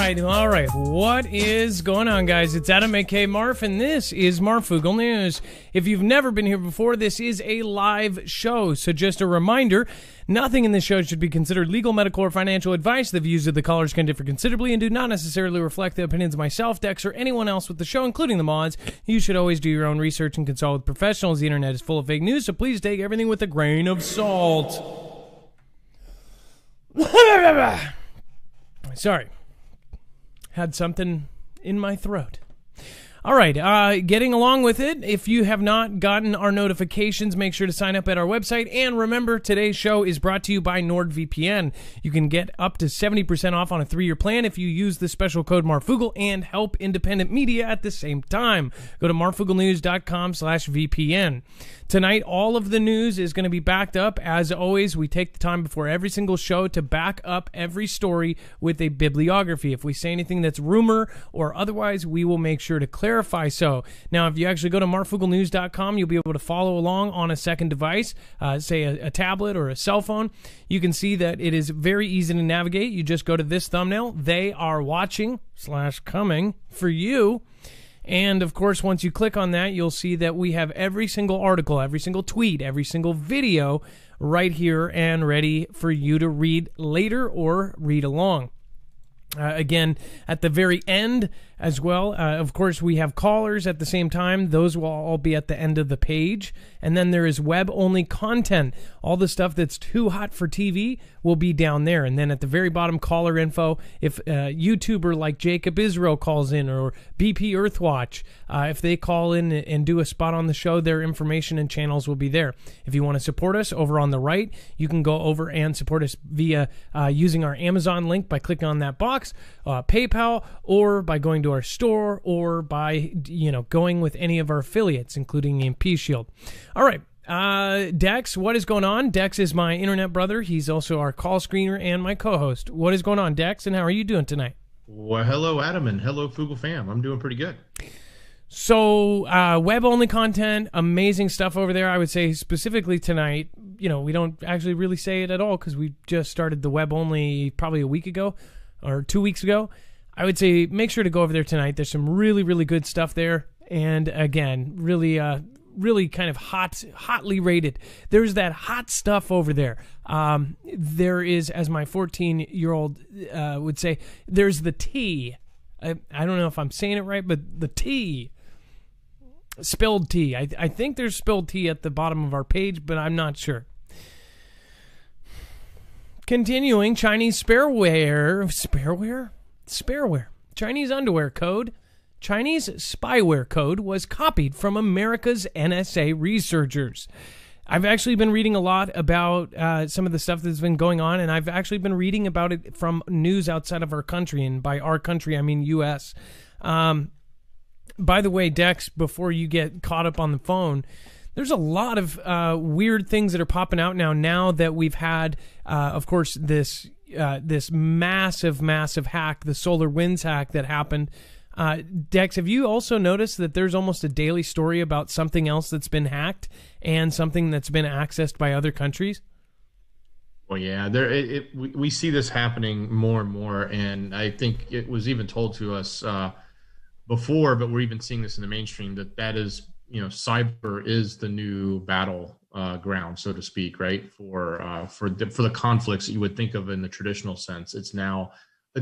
All right. What is going on, guys? It's Adam, a.k.a. Marf, and this is Marfoogle News. If you've never been here before, this is a live show. So just a reminder, nothing in this show should be considered legal, medical, or financial advice. The views of the callers can differ considerably and do not necessarily reflect the opinions of myself, Dex, or anyone else with the show, including the mods. You should always do your own research and consult with professionals. The internet is full of fake news, so please take everything with a grain of salt. Sorry. Had something in my throat. All right, getting along with it. If you have not gotten our notifications, make sure to sign up at our website. And remember, today's show is brought to you by NordVPN. You can get up to 70% off on a 3-year plan if you use the special code Marfoogle and help independent media at the same time. Go to marfooglenews.com/VPN. Tonight, all of the news is going to be backed up. As always, we take the time before every single show to back up every story with a bibliography. If we say anything that's rumor or otherwise, we will make sure to clarify so. Now, if you actually go to marfooglenews.com, you'll be able to follow along on a second device, say a tablet or a cell phone. You can see that it is very easy to navigate. You just go to this thumbnail. They are watching/coming for you. And, of course, once you click on that, you'll see that we have every single article, every single tweet, every single video right here and ready for you to read later or read along. Again, at the very end as well, of course, we have callers at the same time. Those will all be at the end of the page. And then there is web-only content. All the stuff that's too hot for TV will be down there. And then at the very bottom, caller info. If a YouTuber like Jacob Israel calls in, or BP Earthwatch, if they call in and do a spot on the show, their information and channels will be there. If you want to support us over on the right, you can go over and support us via using our Amazon link by clicking on that box, PayPal, or by going to our store, or by going with any of our affiliates, including EMP Shield. All right, Dex, what is going on? Dex is my internet brother. He's also our call screener and my co-host. What is going on, Dex, and how are you doing tonight? Well, hello, Adam, and hello, Foogle fam. I'm doing pretty good. So, web-only content, amazing stuff over there. I would say specifically tonight, we don't actually really say it at all because we just started the web-only probably a week ago or 2 weeks ago. I would say make sure to go over there tonight. There's some really, really good stuff there. And again, really kind of hotly rated. There's that hot stuff over there. There is, as my 14-year-old would say, there's the tea. I don't know if I'm saying it right, but the tea. Spilled tea. I think there's spilled tea at the bottom of our page, but I'm not sure. Continuing, Chinese spareware. Chinese underwear code. Chinese spyware code was copied from America's NSA researchers. I've actually been reading a lot about some of the stuff that's been going on, and I've actually been reading about it from news outside of our country, and by our country, I mean U.S. By the way, Dex, before you get caught up on the phone, there's a lot of weird things that are popping out now that we've had, of course, this massive hack, the SolarWinds hack that happened. Dex, have you also noticed that there's almost a daily story about something else that's been hacked and something that's been accessed by other countries? Well, yeah, we see this happening more and more, and I think it was even told to us before, but we're even seeing this in the mainstream that is, cyber is the new battle ground, so to speak, right? For the conflicts that you would think of in the traditional sense. It's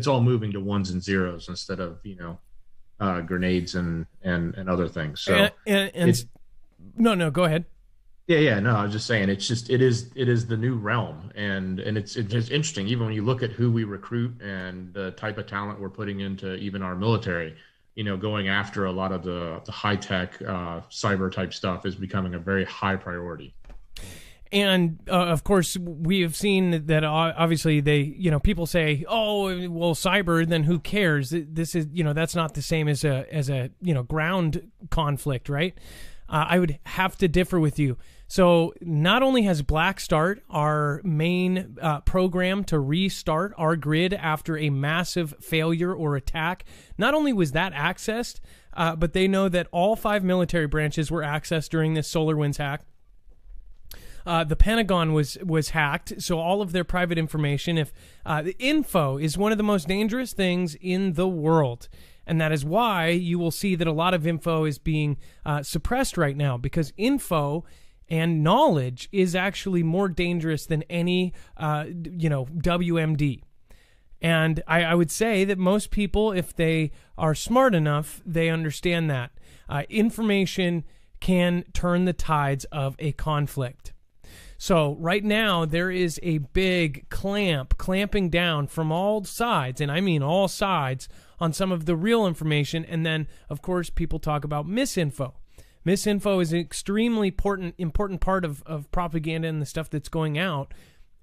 all moving to ones and zeros instead of grenades and other things. So no, go ahead. Yeah, no, I was just saying it is the new realm, and it's interesting even when you look at who we recruit and the type of talent we're putting into even our military. Going after a lot of the high tech cyber type stuff is becoming a very high priority. And of course, we have seen that obviously people say, "Oh, well, cyber, then who cares?" This is, that's not the same as a ground conflict, right? I would have to differ with you. So not only has Blackstart, our main program to restart our grid after a massive failure or attack, not only was that accessed, but they know that all 5 military branches were accessed during this SolarWinds hack. The Pentagon was hacked, so all of their private information. If the info is one of the most dangerous things in the world, and that is why you will see that a lot of info is being suppressed right now, because info and knowledge is actually more dangerous than any WMD. And I would say that most people, if they are smart enough, they understand that information can turn the tides of a conflict. So right now there is a big clamping down from all sides, and I mean all sides, on some of the real information. And then, of course, people talk about misinfo. Misinfo is an extremely important part of propaganda and the stuff that's going out.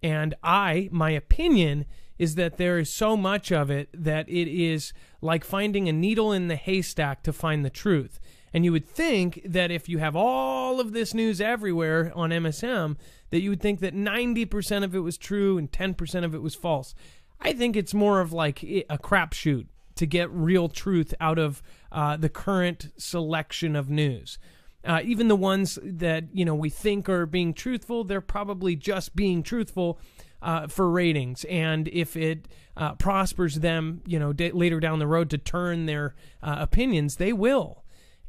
And my opinion is that there is so much of it that it is like finding a needle in the haystack to find the truth. And you would think that if you have all of this news everywhere on MSM, that you would think that 90% of it was true and 10% of it was false. I think it's more of like a crapshoot to get real truth out of the current selection of news. Even the ones that we think are being truthful, they're probably just being truthful for ratings. And if it prospers them, later down the road to turn their opinions, they will.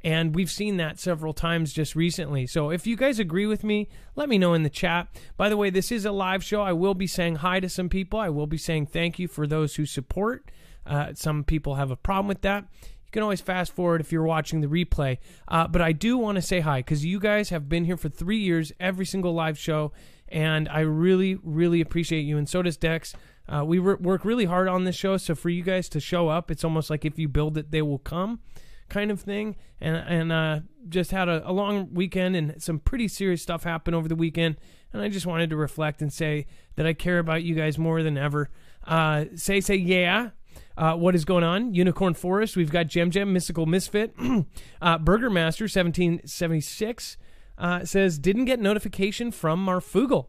And we've seen that several times just recently. So if you guys agree with me, let me know in the chat. By the way, this is a live show. I will be saying hi to some people. I will be saying thank you for those who support. Some people have a problem with that. You can always fast forward if you're watching the replay. But I do want to say hi because you guys have been here for 3 years, every single live show. And I really, really appreciate you. And so does Dex. We work really hard on this show. So for you guys to show up, it's almost like if you build it, they will come kind of thing. And just had a long weekend and some pretty serious stuff happened over the weekend. And I just wanted to reflect and say that I care about you guys more than ever. Say yeah. What is going on? Unicorn Forest. We've got Gem, Mystical Misfit. Burger Master 1776 says, didn't get notification from Marfugal.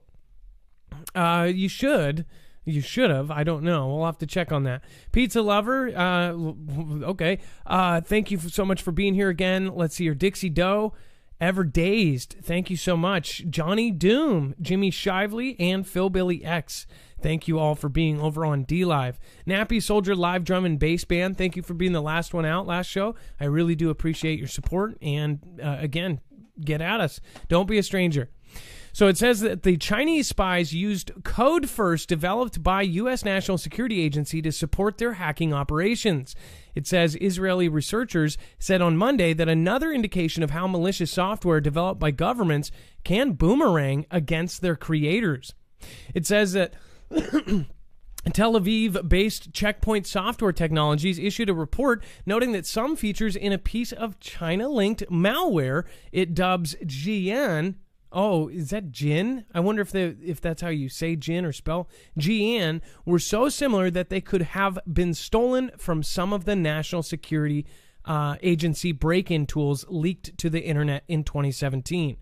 You should. You should have. I don't know. We'll have to check on that. Pizza Lover. Okay. Thank you so much for being here again. Let's see your Dixie Doe. Ever Dazed. Thank you so much. Johnny Doom, Jimmy Shively, and Phil Billy X. Thank you all for being over on DLive. Nappy Soldier Live Drum and Bass Band. Thank you for being the last one out last show. I really do appreciate your support. And again, get at us. Don't be a stranger. So it says that the Chinese spies used code first developed by U.S. National Security Agency to support their hacking operations. It says Israeli researchers said on Monday that another indication of how malicious software developed by governments can boomerang against their creators. It says that Tel Aviv-based Checkpoint Software Technologies issued a report noting that some features in a piece of China-linked malware it dubs Jian. Oh, is that Jin? I wonder if that's how you say Jin or spell Jian, were so similar that they could have been stolen from some of the National Security Agency break-in tools leaked to the internet in 2017.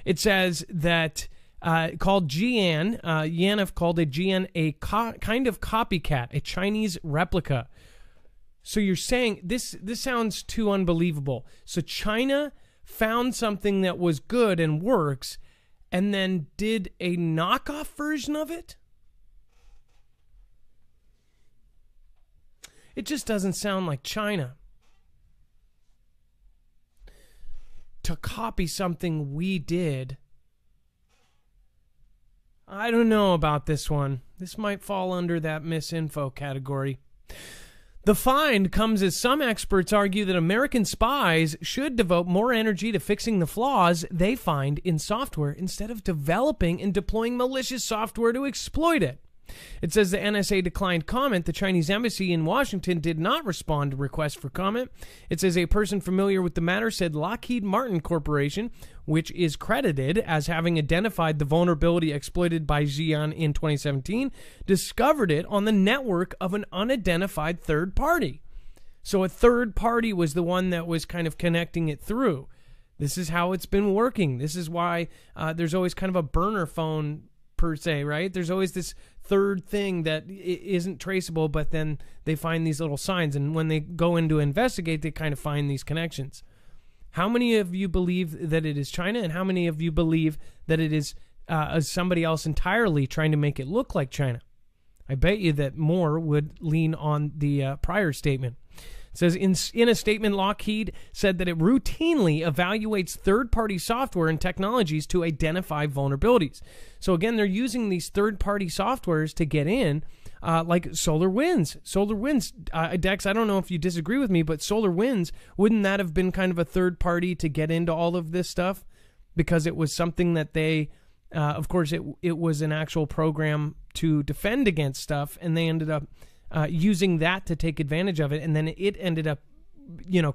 It says that called Jian, Yanif called a Jian a kind of copycat, a Chinese replica. So you're saying this sounds too unbelievable. So China found something that was good and works, and then did a knockoff version of it? It just doesn't sound like China to copy something we did. I don't know about this one. This might fall under that misinfo category. The find comes as some experts argue that American spies should devote more energy to fixing the flaws they find in software instead of developing and deploying malicious software to exploit it. It says the NSA declined comment. The Chinese embassy in Washington did not respond to requests for comment. It says a person familiar with the matter said Lockheed Martin Corporation, which is credited as having identified the vulnerability exploited by Xi'an in 2017, discovered it on the network of an unidentified third party. So a third party was the one that was kind of connecting it through. This is how it's been working. This is why there's always kind of a burner phone per se, right? There's always this third thing that isn't traceable, but then they find these little signs, and when they go in to investigate, they kind of find these connections. How many of you believe that it is China, and how many of you believe that it is as somebody else entirely trying to make it look like China. I bet you that more would lean on the prior statement. It says, in a statement, Lockheed said that it routinely evaluates third-party software and technologies to identify vulnerabilities. So again, they're using these third-party softwares to get in, like SolarWinds. SolarWinds, Dex, I don't know if you disagree with me, but SolarWinds, wouldn't that have been kind of a third party to get into all of this stuff? Because it was something that they, of course, it was an actual program to defend against stuff, and they ended up using that to take advantage of it, and then it ended up,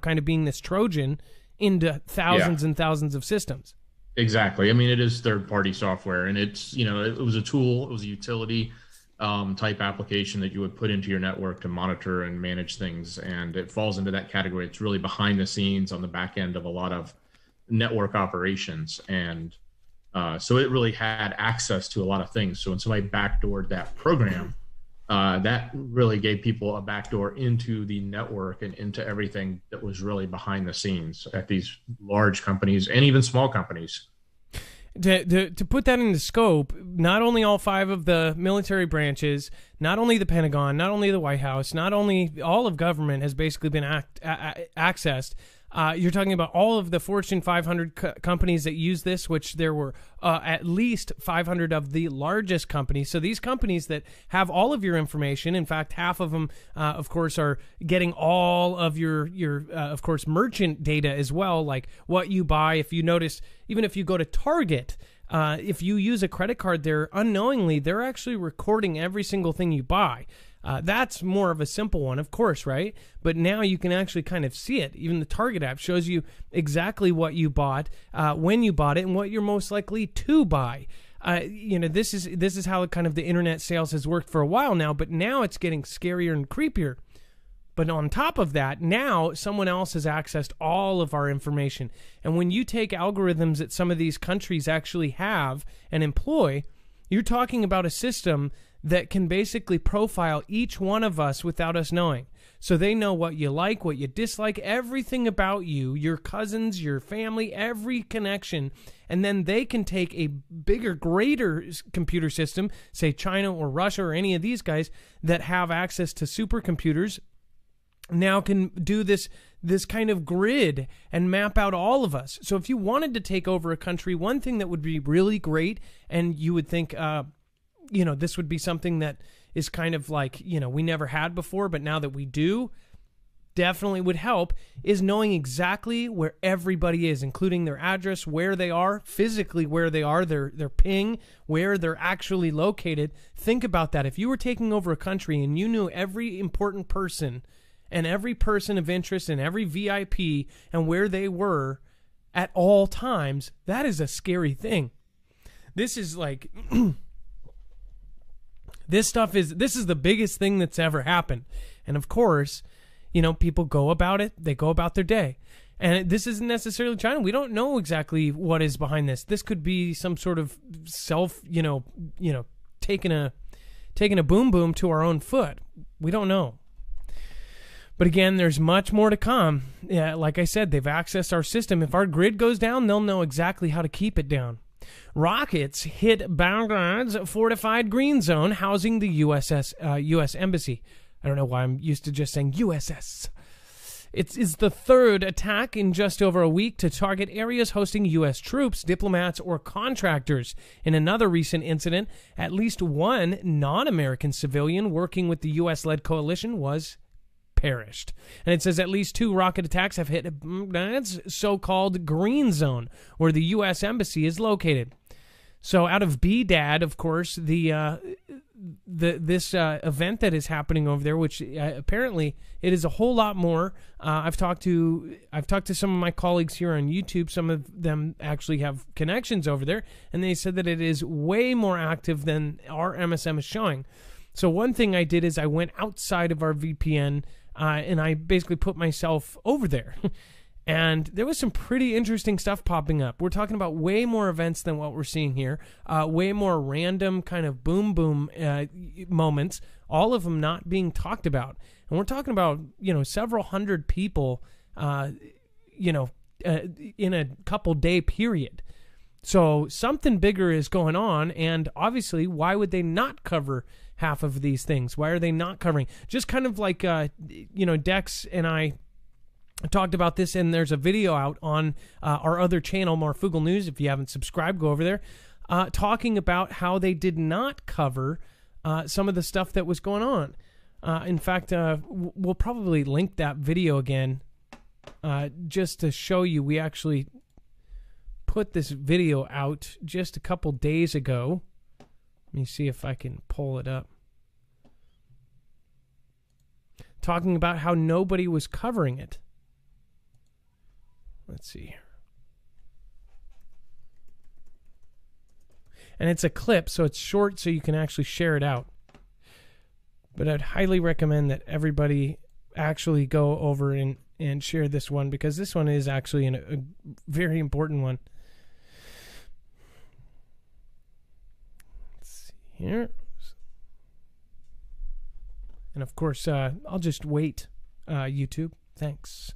kind of being this Trojan into thousands and thousands of systems. Exactly. I mean, it is third-party software, and it's, it was a tool, it was a utility type application that you would put into your network to monitor and manage things, and it falls into that category. It's really behind the scenes on the back end of a lot of network operations, and so it really had access to a lot of things. So when somebody backdoored that program, that really gave people a backdoor into the network and into everything that was really behind the scenes at these large companies and even small companies. To put that into scope, not only all 5 of the military branches, not only the Pentagon, not only the White House, not only all of government has basically been accessed. You're talking about all of the Fortune 500 companies that use this, which there were at least 500 of the largest companies. So these companies that have all of your information, in fact, half of them, of course, are getting all of your of course, merchant data as well, like what you buy. If you notice, even if you go to Target, if you use a credit card there, unknowingly, they're actually recording every single thing you buy. That's more of a simple one, of course, right? But now you can actually kind of see it. Even the Target app shows you exactly what you bought, when you bought it, and what you're most likely to buy. This is how kind of the internet sales has worked for a while now, but now it's getting scarier and creepier. But on top of that, now someone else has accessed all of our information. And when you take algorithms that some of these countries actually have and employ, you're talking about a system that can basically profile each one of us without us knowing. So they know what you like, what you dislike, everything about you, your cousins, your family, every connection. And then they can take a bigger, greater computer system, say China or Russia or any of these guys that have access to supercomputers, now can do this kind of grid and map out all of us. So if you wanted to take over a country, one thing that would be really great, and you would think, this would be something that is kind of like, we never had before, but now that we do, definitely would help, is knowing exactly where everybody is, including their address, where they are, physically where they are, their ping, where they're actually located. Think about that. If you were taking over a country and you knew every important person and every person of interest and every VIP and where they were at all times, that is a scary thing. This is like... This is the biggest thing that's ever happened. And of course, people go about it. They go about their day. And this isn't necessarily China. We don't know exactly what is behind this. This could be some sort of taking a boom boom to our own foot. We don't know. But again, there's much more to come. Yeah, like I said, they've accessed our system. If our grid goes down, they'll know exactly how to keep it down. Rockets hit Baghdad's fortified green zone housing the U.S. Embassy. I don't know why I'm used to just saying USS. It is the third attack in just over a week to target areas hosting U.S. troops, diplomats, or contractors. In another recent incident, at least one non-American civilian working with the U.S.-led coalition was perished. And it says at least 2 rocket attacks have hit Baghdad's so-called green zone, where the U.S. Embassy is located. So out of Baghdad, of course, this event that is happening over there, which apparently it is a whole lot more. I've talked to some of my colleagues here on YouTube. Some of them actually have connections over there, and they said that it is way more active than our MSM is showing. So one thing I did is I went outside of our VPN and I basically put myself over there. And there was some pretty interesting stuff popping up. We're talking about way more events than what we're seeing here. Way more random kind of boom boom moments. All of them not being talked about. And we're talking about, several hundred people, in a couple day period. So something bigger is going on, and obviously, why would they not cover half of these things? Why are they not covering? Just kind of like, Dex and I talked about this, and there's a video out on our other channel, Marfugal News. If you haven't subscribed, go over there, talking about how they did not cover some of the stuff that was going on. In fact, we'll probably link that video again just to show you. We actually put this video out just a couple days ago. Let me see if I can pull it up. Talking about how nobody was covering it. Let's see here. And it's a clip, so it's short, so you can actually share it out. But I'd highly recommend that everybody actually go over and share this one, because this one is actually a very important one. Let's see here. And of course, I'll just wait, YouTube. Thanks.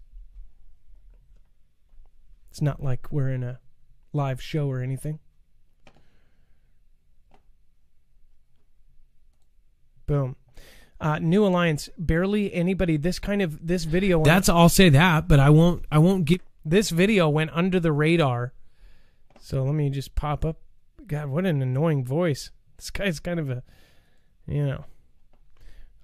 It's not like we're in a live show or anything. Boom. New Alliance, barely anybody. This video. I'll say that, but I won't give. This video went under the radar. So let me just pop up. God, what an annoying voice. This guy's kind of a,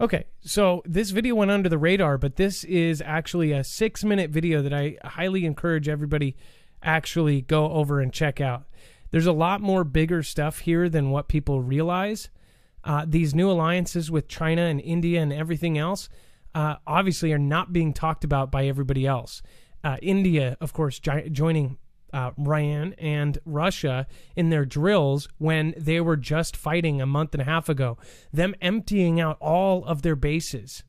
Okay, so this video went under the radar, but this is actually a 6-minute video that I highly encourage everybody actually go over and check out. There's a lot more bigger stuff here than what people realize. These new alliances with China and India and everything else obviously are not being talked about by everybody else. India, of course, joining Iran and Russia in their drills when they were just fighting a month and a half ago. Them emptying out all of their bases.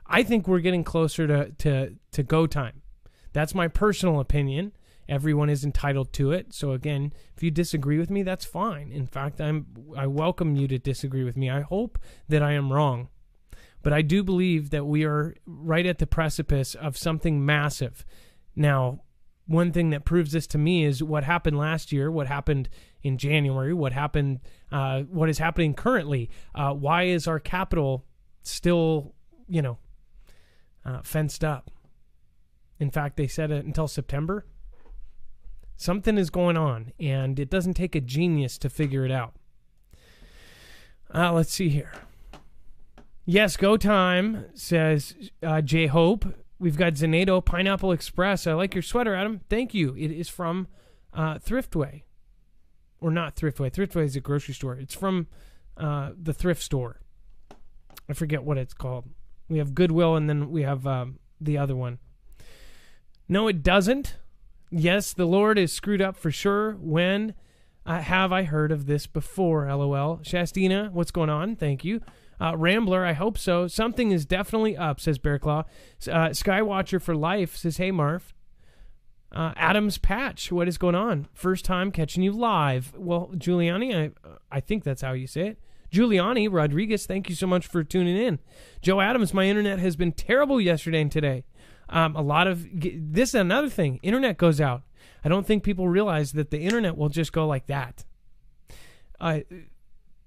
I think we're getting closer to go time. That's my personal opinion. Everyone is entitled to it. So again, if you disagree with me, that's fine. In fact, I welcome you to disagree with me. I hope that I am wrong. But I do believe that we are right at the precipice of something massive. Now, one thing that proves this to me is what happened last year, what happened in January, what is happening currently. Why is our capital still, fenced up? In fact, they said it until September. Something is going on, and it doesn't take a genius to figure it out. Let's see here. Yes, go time, says J Hope. We've got Zenato Pineapple Express. I like your sweater, Adam. Thank you. It is from Thriftway. Or not Thriftway. Thriftway is a grocery store. It's from the thrift store. I forget what it's called. We have Goodwill, and then we have the other one. No, it doesn't. Yes, the Lord is screwed up for sure. When have I heard of this before? LOL. Shastina, what's going on? Thank you. Rambler, I hope so. Something is definitely up, says Bearclaw. Skywatcher for life says, hey, Marv. Adam's Patch, what is going on? First time catching you live. Well, Giuliani, I think that's how you say it. Giuliani Rodriguez, thank you so much for tuning in. Joe Adams, my internet has been terrible yesterday and today. This is another thing. Internet goes out. I don't think people realize that the internet will just go like that.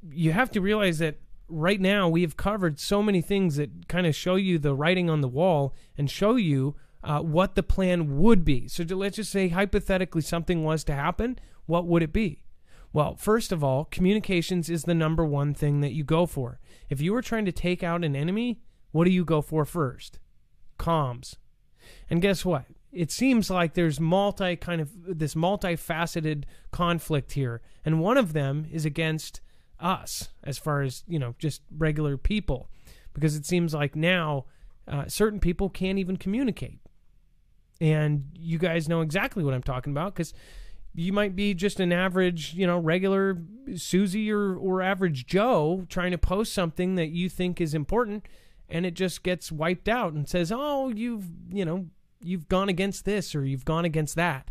You have to realize that right now we have covered so many things that kind of show you the writing on the wall and show you what the plan would be. So let's just say hypothetically something was to happen. What would it be? Well, first of all, communications is the number one thing that you go for. If you were trying to take out an enemy, what do you go for first? Comms. And guess what? It seems like there's this multifaceted conflict here. And one of them is against us as far as, just regular people. Because it seems like now certain people can't even communicate. And you guys know exactly what I'm talking about because you might be just an average, regular Susie or average Joe trying to post something that you think is important, and it just gets wiped out and says, oh, you've gone against this or you've gone against that.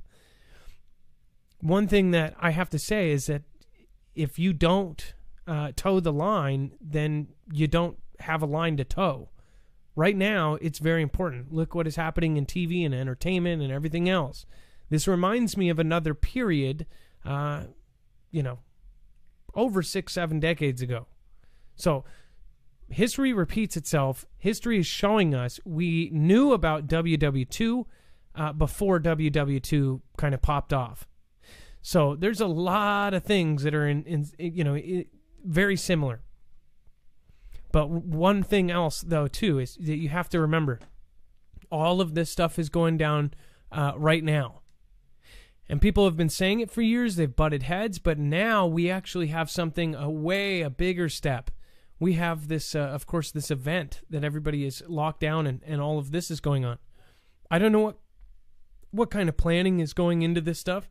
One thing that I have to say is that if you don't toe the line, then you don't have a line to toe. Right now, it's very important. Look what is happening in TV and entertainment and everything else. This reminds me of another period, over 6-7 decades ago. So history repeats itself. History is showing us we knew about WW2 before WW2 kind of popped off. So there's a lot of things that are very similar. But one thing else, though, too, is that you have to remember all of this stuff is going down right now. And people have been saying it for years. They've butted heads. But now we actually have something a bigger step. We have this, of course, this event that everybody is locked down and all of this is going on. I don't know what kind of planning is going into this stuff.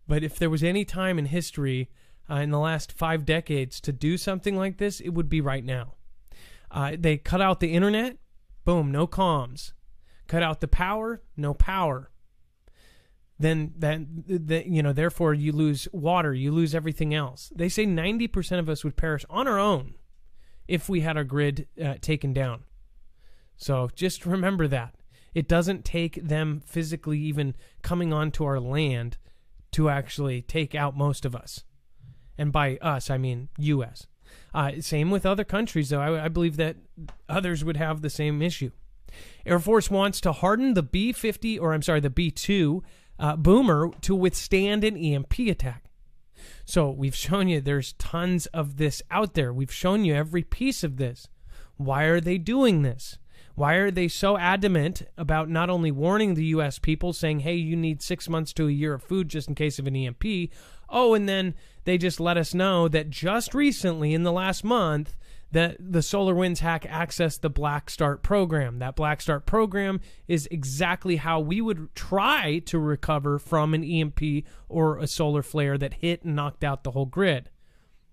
But if there was any time in history in the last 5 decades to do something like this, it would be right now. They cut out the internet. Boom, no comms. Cut out the power, no power. Then therefore you lose water, you lose everything else. They say 90% of us would perish on our own if we had our grid taken down. So just remember that. It doesn't take them physically even coming onto our land to actually take out most of us. And by us, I mean U.S. Same with other countries, though. I believe that others would have the same issue. Air Force wants to harden the B-2 boomer to withstand an EMP attack. So we've shown you there's tons of this out there. We've shown you every piece of this. Why are they doing this? Why are they so adamant about not only warning the U.S. people, saying, hey, you need 6 months to a year of food just in case of an EMP? Oh, and then they just let us know that just recently, in the last month, that the SolarWinds hack accessed the Black Start program. That Black Start program is exactly how we would try to recover from an EMP or a solar flare that hit and knocked out the whole grid.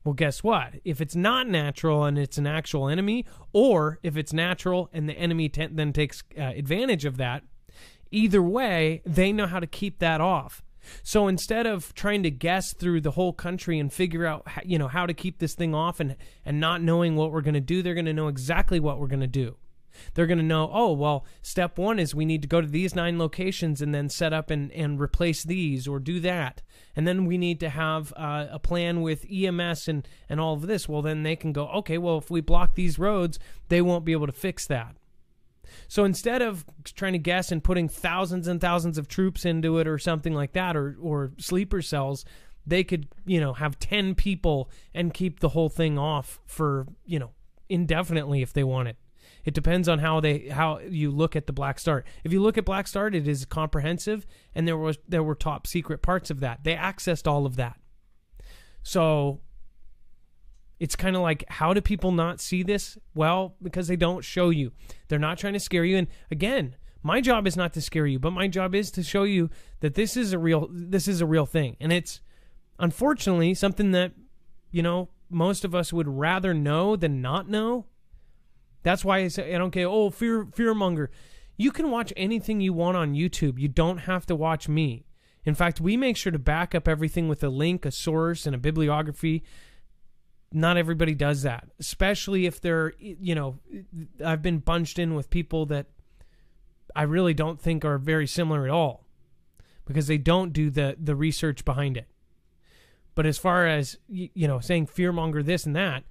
Well, guess what? If it's not natural and it's an actual enemy, or if it's natural and the enemy then takes advantage of that, either way, they know how to keep that off. So instead of trying to guess through the whole country and figure out how to keep this thing off and not knowing what we're going to do, they're going to know exactly what we're going to do. They're going to know, oh, well, step 1 is we need to go to these 9 locations and then set up and replace these or do that. And then we need to have a plan with EMS and all of this. Well, then they can go, okay, well, if we block these roads, they won't be able to fix that. So instead of trying to guess and putting thousands and thousands of troops into it or something like that, or sleeper cells, they could, have 10 people and keep the whole thing off for, indefinitely if they want it. It depends on how you look at the Black Start. If you look at Black Start, it is comprehensive, and there were top secret parts of that. They accessed all of that. So it's kind of like, how do people not see this? Well, because they don't show you. They're not trying to scare you. And again, my job is not to scare you, but my job is to show you that this is a real thing. And it's unfortunately something that, most of us would rather know than not know. That's why I say, I don't care, fearmonger. You can watch anything you want on YouTube. You don't have to watch me. In fact, we make sure to back up everything with a link, a source, and a bibliography. Not everybody does that, especially if they're, I've been bunched in with people that I really don't think are very similar at all because they don't do the research behind it. But as far as, saying fearmonger this and that,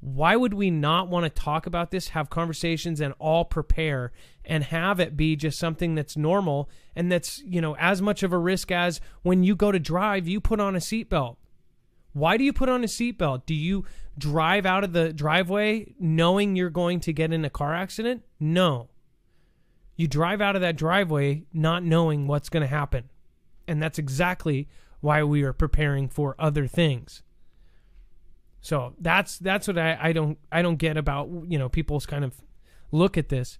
why would we not want to talk about this, have conversations, and all prepare and have it be just something that's normal and that's, as much of a risk as when you go to drive, you put on a seatbelt. Why do you put on a seatbelt? Do you drive out of the driveway knowing you're going to get in a car accident? No. You drive out of that driveway not knowing what's going to happen. And that's exactly why we are preparing for other things. So that's what I don't get about, people's kind of look at this.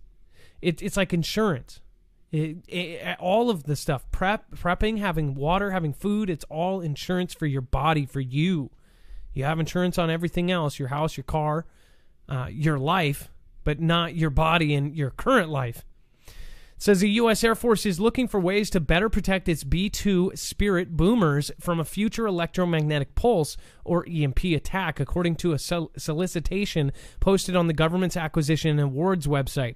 It's like insurance. All of the stuff, prepping, having water, having food, it's all insurance for your body, for you. You have insurance on everything else, your house, your car, your life, but not your body and your current life. It says the U.S. Air Force is looking for ways to better protect its B-2 Spirit boomers from a future electromagnetic pulse or EMP attack, according to a solicitation posted on the government's acquisition and awards website.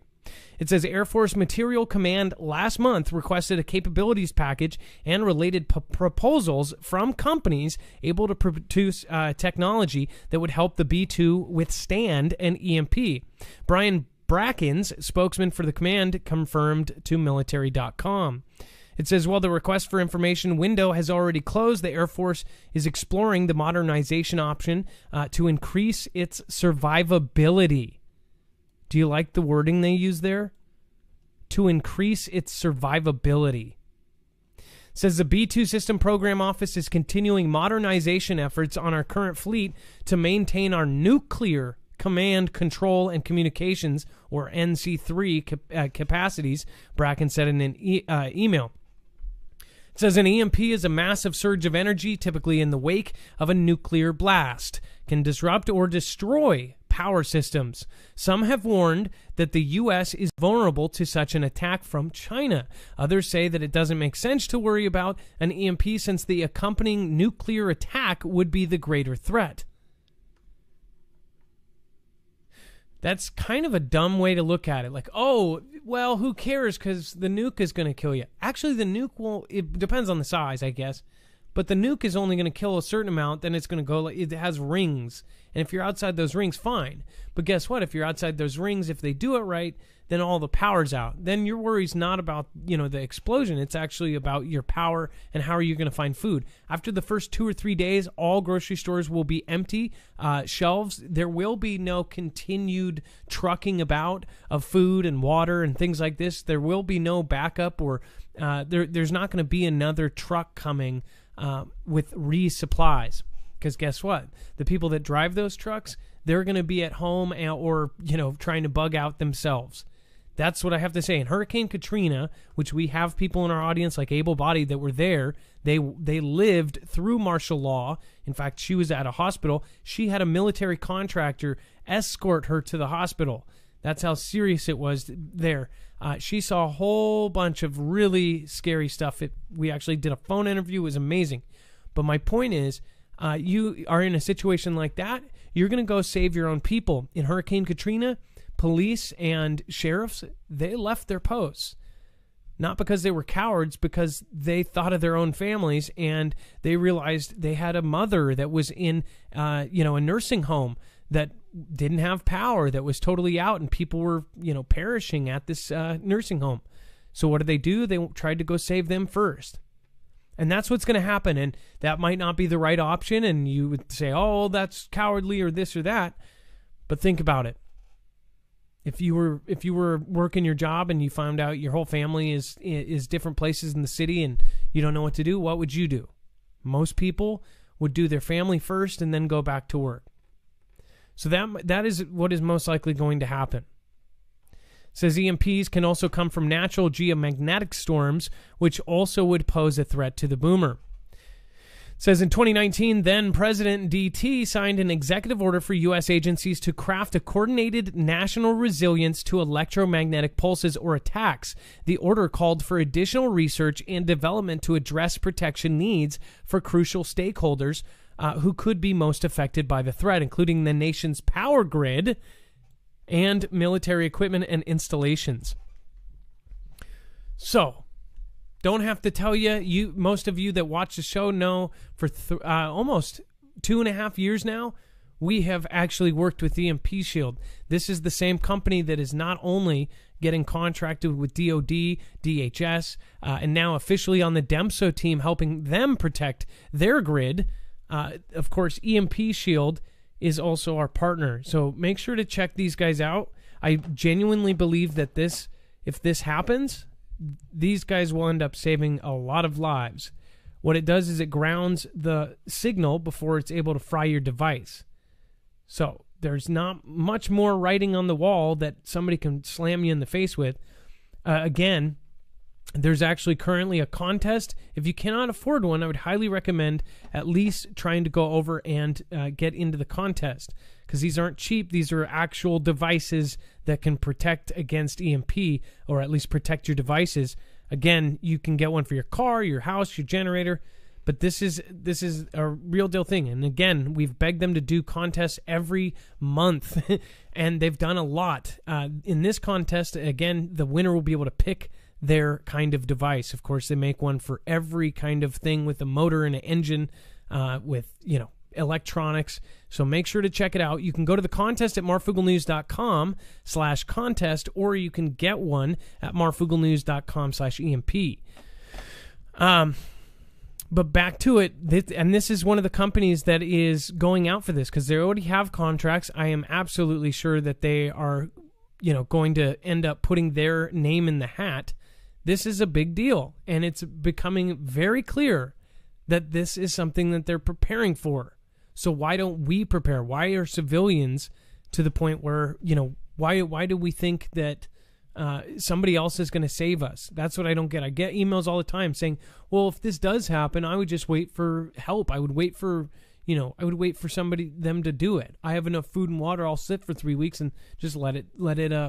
It says Air Force Materiel Command last month requested a capabilities package and related proposals from companies able to produce technology that would help the B-2 withstand an EMP. Brian Brackens, spokesman for the command, confirmed to military.com. It says, while the request for information window has already closed, the Air Force is exploring the modernization option to increase its survivability. Do you like the wording they use there? To increase its survivability. It says the B-2 System Program Office is continuing modernization efforts on our current fleet to maintain our nuclear command, control, and communications, or NC3 capacities, Bracken said in an email. It says an EMP is a massive surge of energy, typically in the wake of a nuclear blast, can disrupt or destroy power systems. Some have warned that the U.S. is vulnerable to such an attack from China. Others say that it doesn't make sense to worry about an EMP since the accompanying nuclear attack would be the greater threat. That's kind of a dumb way to look at it. Like, oh, well, who cares because the nuke is going to kill you. Actually, the nuke will, it depends on the size, I guess. But the nuke is only going to kill a certain amount, then it's going to go, it has rings. And if you're outside those rings, fine. But guess what? If you're outside those rings, if they do it right, then all the power's out. Then your worry's not about, the explosion. It's actually about your power and how are you going to find food. After the first 2 or 3 days, all grocery stores will be empty. Shelves, there will be no continued trucking about of food and water and things like this. There will be no backup or there's not going to be another truck coming with resupplies. Because guess what? The people that drive those trucks, they're going to be at home or trying to bug out themselves. That's what I have to say. In Hurricane Katrina, which we have people in our audience like able-bodied that were there, they lived through martial law. In fact, she was at a hospital. She had a military contractor escort her to the hospital. That's how serious it was there. She saw a whole bunch of really scary stuff. We actually did a phone interview. It was amazing. But my point is, you are in a situation like that, you're going to go save your own people. In Hurricane Katrina, police and sheriffs, they left their posts. Not because they were cowards, because they thought of their own families and they realized they had a mother that was in, a nursing home that didn't have power, that was totally out, and people were, perishing at this nursing home. So what do? They tried to go save them first. And that's what's going to happen. And that might not be the right option. And you would say, oh, that's cowardly or this or that. But think about it. If you were working your job and you found out your whole family is different places in the city and you don't know what to do, what would you do? Most people would do their family first and then go back to work. So that is what is most likely going to happen. It says EMPs can also come from natural geomagnetic storms, which also would pose a threat to the boomer. It says in 2019, then President DT signed an executive order for U.S. agencies to craft a coordinated national resilience to electromagnetic pulses or attacks. The order called for additional research and development to address protection needs for crucial stakeholders who could be most affected by the threat, including the nation's power grid and military equipment and installations. So, don't have to tell you. Most of you that watch the show know for almost 2.5 years now, we have actually worked with EMP Shield. This is the same company that is not only getting contracted with DOD, DHS, and now officially on the DEMSO team helping them protect their grid. Of course, EMP Shield is also our partner. So make sure to check these guys out. I genuinely believe that if this happens, these guys will end up saving a lot of lives. What it does is it grounds the signal before it's able to fry your device. So there's not much more writing on the wall that somebody can slam you in the face with. Again, there's actually currently a contest. If you cannot afford one, I would highly recommend at least trying to go over and get into the contest, because these aren't cheap. These are actual devices that can protect against EMP, or at least protect your devices. Again, you can get one for your car, your house, your generator, But this is a real deal thing. And again, we've begged them to do contests every month, and they've done a lot. In this contest, again, the winner will be able to pick their kind of device. Of course, they make one for every kind of thing with a motor and an engine, with, electronics. So make sure to check it out. You can go to the contest at marfugelnews.com/contest, or you can get one at marfugelnews.com/EMP. But back to it, and this is one of the companies that is going out for this because they already have contracts. I am absolutely sure that they are, going to end up putting their name in the hat. This is a big deal, and it's becoming very clear that this is something that they're preparing for. So why don't we prepare? Why are civilians to the point where, why do we think that somebody else is going to save us? That's what I don't get. I get emails all the time saying, well, if this does happen, I would just wait for help. I would wait for, them to do it. I have enough food and water. I'll sit for 3 weeks and just let it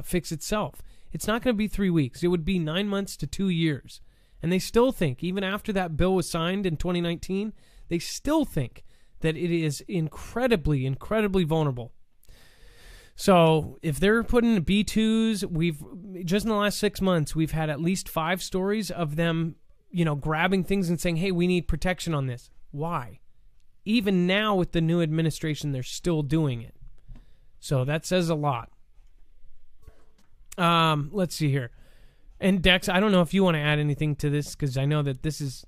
fix itself. It's not going to be 3 weeks. It would be 9 months to 2 years. And they still think, even after that bill was signed in 2019, they still think that it is incredibly, incredibly vulnerable. So if they're putting B2s, we've just in the last 6 months, we've had at least 5 stories of them, grabbing things and saying, hey, we need protection on this. Why? Even now with the new administration, they're still doing it. So that says a lot. Let's see here. And Dex, I don't know if you want to add anything to this, because I know that this is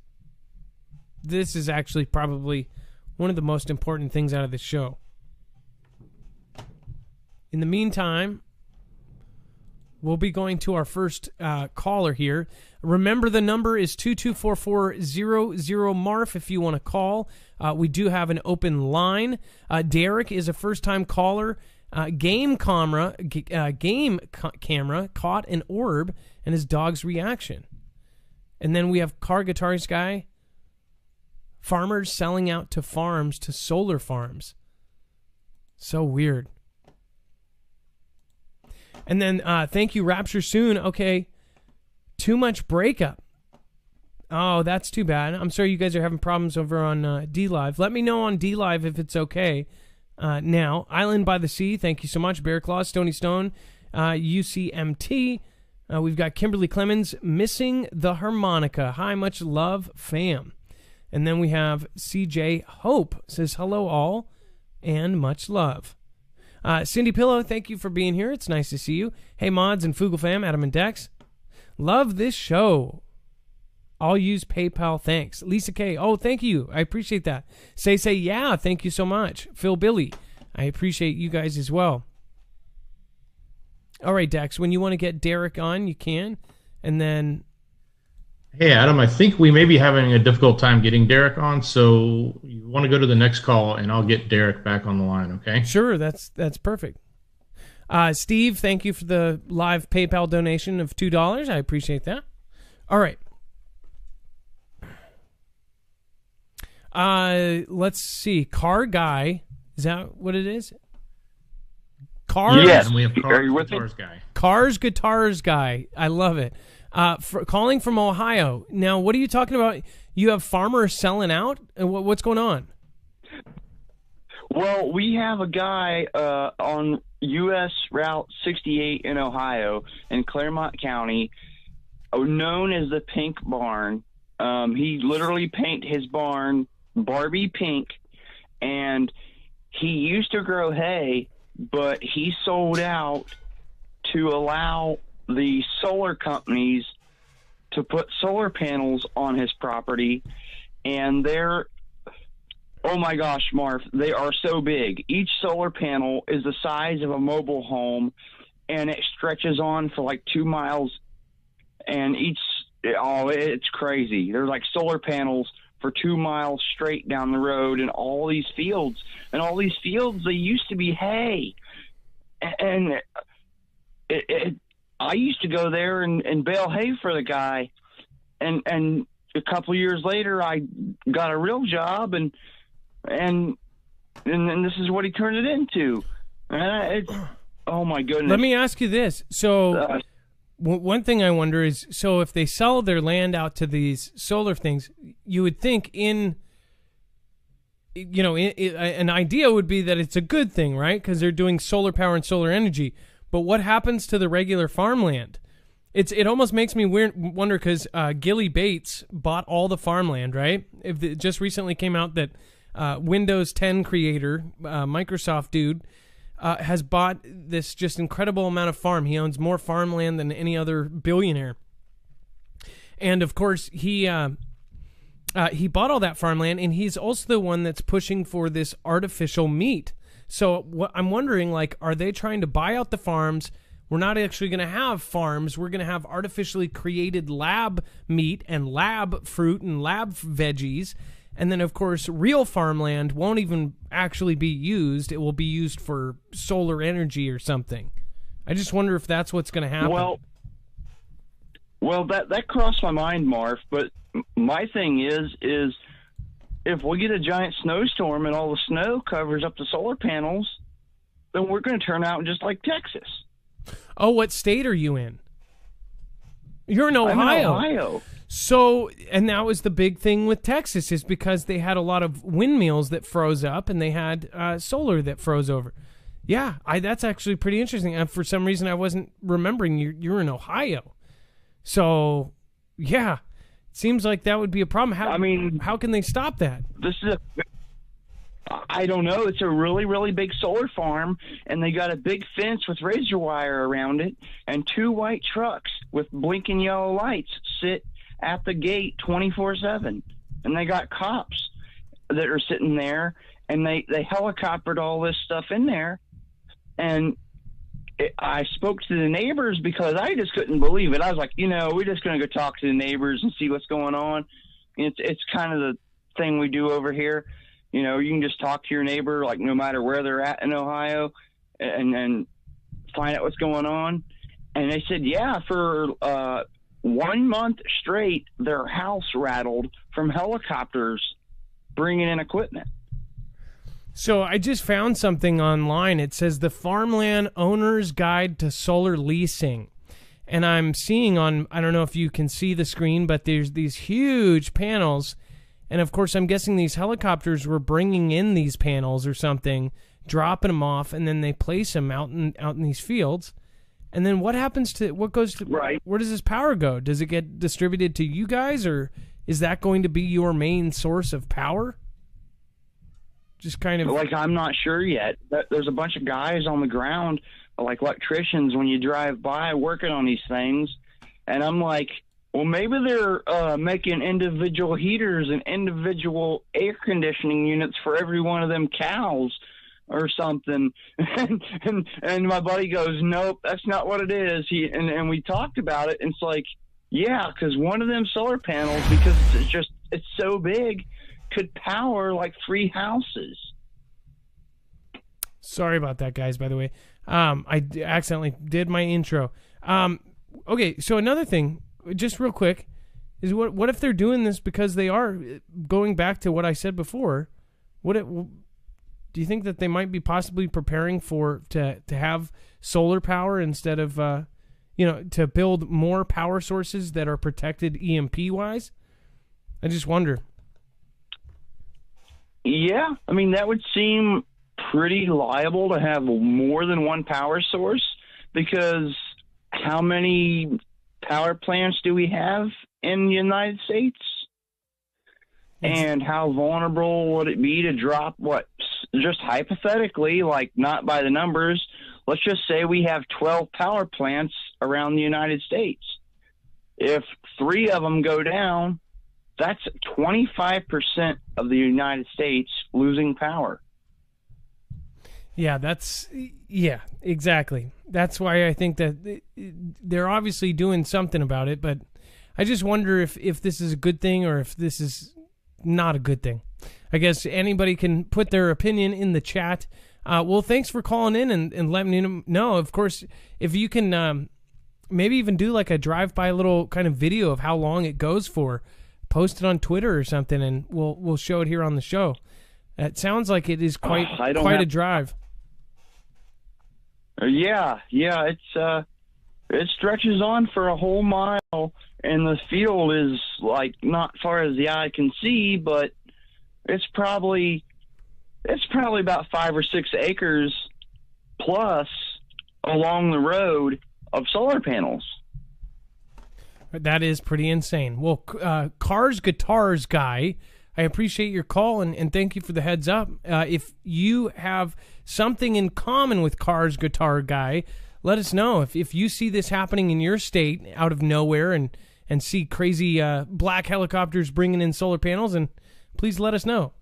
actually probably one of the most important things out of this show. In the meantime, we'll be going to our first caller here. Remember, the number is 224-400-MARF if you want to call. We do have an open line. Derek is a first-time caller. Game camera caught an orb and his dog's reaction. And then we have Car Guitars Guy. Farmers selling out to farms, to solar farms. So weird. And then thank you, Rapture Soon. Okay, too much breakup. Oh, that's too bad. I'm sorry you guys are having problems over on D-Live. Let me know on D-Live if it's okay. Now, Island by the Sea, thank you so much. Bear Claw, Stony Stone, UCMT. We've got Kimberly Clemens, Missing the Harmonica. Hi, much love, fam. And then we have CJ Hope, says hello all, and much love. Cindy Pillow, thank you for being here. It's nice to see you. Hey, Mods and Fugle Fam, Adam and Dex. Love this show. I'll use PayPal, thanks. Lisa K, oh, thank you. I appreciate that. Say, yeah, thank you so much. Phil Billy, I appreciate you guys as well. All right, Dex, when you want to get Derek on, you can. And then... Hey, Adam, I think we may be having a difficult time getting Derek on, so you want to go to the next call, and I'll get Derek back on the line, okay? Sure, that's perfect. Steve, thank you for the live PayPal donation of $2. I appreciate that. All right. Let's see. Car Guy, is that what it is? Cars? Yes, and we have Guitars Guy. Cars Guitars Guy. I love it. Calling from Ohio. Now, what are you talking about? You have farmers selling out? What's going on? Well, we have a guy on U.S. Route 68 in Ohio, in Claremont County, known as the Pink Barn. He literally painted his barn Barbie pink, and he used to grow hay, but he sold out to allow the solar companies to put solar panels on his property, and they're, oh my gosh, Marv, they are so big. Each solar panel is the size of a mobile home, and it stretches on for like 2 miles, and it's crazy. There's like solar panels for 2 miles straight down the road, and all these fields, they used to be hay, and I used to go there and bale hay for the guy, and a couple of years later, I got a real job, and this is what he turned it into. And it's, oh my goodness. Let me ask you this: so one thing I wonder is, so if they sell their land out to these solar things, you would think an idea would be that it's a good thing, right? Because they're doing solar power and solar energy. But what happens to the regular farmland? It almost makes me wonder because Gilly Bates bought all the farmland, right? It just recently came out that Windows 10 creator, Microsoft dude, has bought this just incredible amount of farm. He owns more farmland than any other billionaire. And of course, he bought all that farmland, and he's also the one that's pushing for this artificial meat. So I'm wondering, like, are they trying to buy out the farms? We're not actually going to have farms. We're going to have artificially created lab meat and lab fruit and lab veggies. And then, of course, real farmland won't even actually be used. It will be used for solar energy or something. I just wonder if that's what's going to happen. Well, that crossed my mind, Marv. But my thing is if we get a giant snowstorm and all the snow covers up the solar panels, then we're going to turn out just like Texas. Oh, what state are you in? You're in Ohio. I'm in Ohio. So, and that was the big thing with Texas, is because they had a lot of windmills that froze up, and they had solar that froze over. Yeah, that's actually pretty interesting. And for some reason, I wasn't remembering you're in Ohio. So, yeah, it seems like that would be a problem. How can they stop that? I don't know. It's a really, really big solar farm, and they got a big fence with razor wire around it, and 2 white trucks with blinking yellow lights sit at the gate 24/7, and they got cops that are sitting there, and they helicoptered all this stuff in there. And I spoke to the neighbors because I just couldn't believe it. I was like, we're just going to go talk to the neighbors and see what's going on. It's kind of the thing we do over here. You can just talk to your neighbor, like, no matter where they're at in Ohio, and find out what's going on. And they said, yeah, for 1 month straight, their house rattled from helicopters bringing in equipment. So I just found something online. It says the Farmland Owner's Guide to Solar Leasing. And I'm seeing I don't know if you can see the screen, but there's these huge panels. And of course, I'm guessing these helicopters were bringing in these panels or something, dropping them off, and then they place them out in these fields. And then what goes to, right? Where does this power go? Does it get distributed to you guys, or is that going to be your main source of power? Just kind of like, I'm not sure yet. There's a bunch of guys on the ground, like electricians, when you drive by working on these things. And I'm like, well, maybe they're making individual heaters and individual air conditioning units for every one of them cows or something. And my buddy goes, nope, that's not what it is. And we talked about it, and it's like, yeah, because one of them solar panels, because it's so big, could power like 3 houses. Sorry about that, guys, by the way. I accidentally did my intro. Okay, so another thing, just real quick, is what if they're doing this because they are going back to what I said before? Do you think that they might be possibly preparing to have solar power instead of to build more power sources that are protected EMP wise? I just wonder. Yeah, I mean, that would seem pretty liable to have more than one power source, because how many power plants do we have in the United States? And how vulnerable would it be to drop just hypothetically, like not by the numbers, let's just say we have 12 power plants around the United States. If 3 of them go down, that's 25% of the United States losing power. Yeah, exactly. That's why I think that they're obviously doing something about it, but I just wonder if this is a good thing or if this is not a good thing. I guess anybody can put their opinion in the chat. Well, thanks for calling in and letting me know. Of course, if you can maybe even do like a drive-by little kind of video of how long it goes for, post it on Twitter or something, and we'll show it here on the show. It sounds like it is quite a drive. Yeah, it's It stretches on for a whole mile, and the field is like not far as the eye can see, but it's probably about 5 or 6 acres plus along the road of solar panels. That is pretty insane. Well, Cars Guitars guy, I appreciate your call and thank you for the heads up. If you have something in common with Cars Guitar guy, let us know. If you see this happening in your state out of nowhere and see crazy black helicopters bringing in solar panels, and please let us know.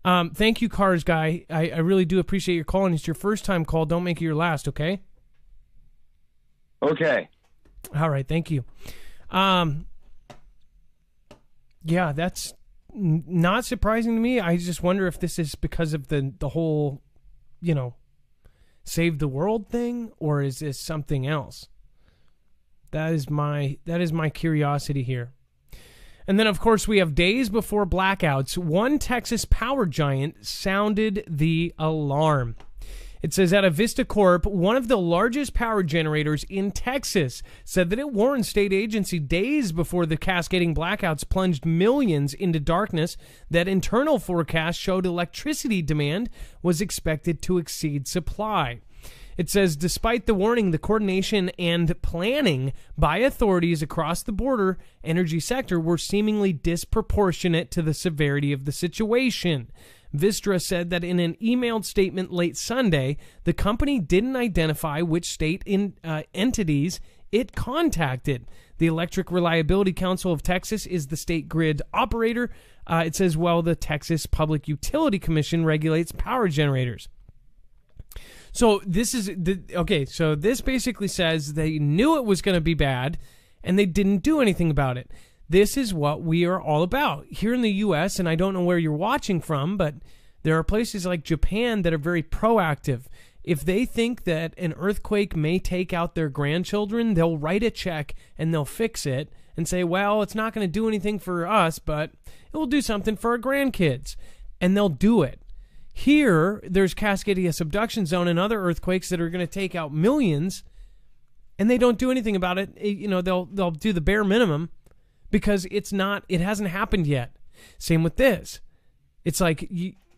Thank you, Cars guy. I really do appreciate your call, and it's your first time call. Don't make it your last, okay? Okay. All right, thank you. Yeah, that's not surprising to me. I just wonder if this is because of the whole, save the world thing, or is this something else? That is my curiosity here. And then, of course, we have days before blackouts. One Texas power giant sounded the alarm. It says at Avista Corp, one of the largest power generators in Texas, said that it warned state agency days before the cascading blackouts plunged millions into darkness that internal forecasts showed electricity demand was expected to exceed supply. It says, despite the warning, the coordination and planning by authorities across the border energy sector were seemingly disproportionate to the severity of the situation. Vistra said that in an emailed statement late Sunday, the company didn't identify which state entities it contacted. The Electric Reliability Council of Texas is the state grid operator. It says, well, the Texas Public Utility Commission regulates power generators. So this is so this basically says they knew it was going to be bad and they didn't do anything about it. This is what we are all about here in the U.S., and I don't know where you're watching from, but there are places like Japan that are very proactive. If they think that an earthquake may take out their grandchildren, they'll write a check and they'll fix it and say, well, it's not going to do anything for us, but it will do something for our grandkids, and they'll do it. Here, there's Cascadia subduction zone and other earthquakes that are going to take out millions, and they don't do anything about it. They'll do the bare minimum, because it hasn't happened yet. Same with this. It's like,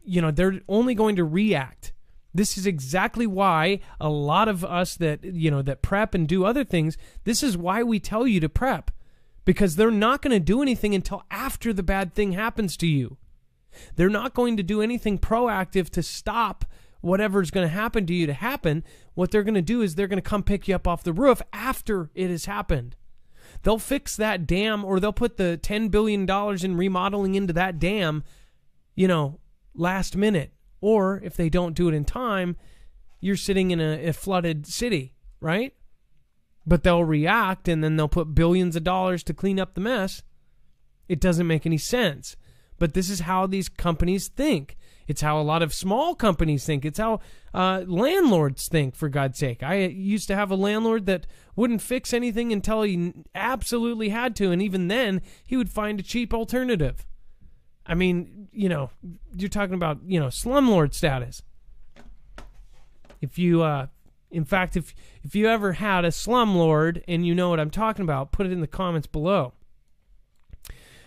they're only going to react. This is exactly why a lot of us that prep and do other things, this is why we tell you to prep. Because they're not going to do anything until after the bad thing happens to you. They're not going to do anything proactive to stop whatever's going to happen to you to happen. What they're going to do is they're going to come pick you up off the roof after it has happened. They'll fix that dam, or they'll put the $10 billion in remodeling into that dam, last minute. Or if they don't do it in time, you're sitting in a flooded city, right? But they'll react, and then they'll put billions of dollars to clean up the mess. It doesn't make any sense. But this is how these companies think. It's how a lot of small companies think. It's how landlords think, for God's sake. I used to have a landlord that wouldn't fix anything until he absolutely had to, and even then, he would find a cheap alternative. I mean, you're talking about, slumlord status. If you, in fact, if you ever had a slumlord and you know what I'm talking about, put it in the comments below.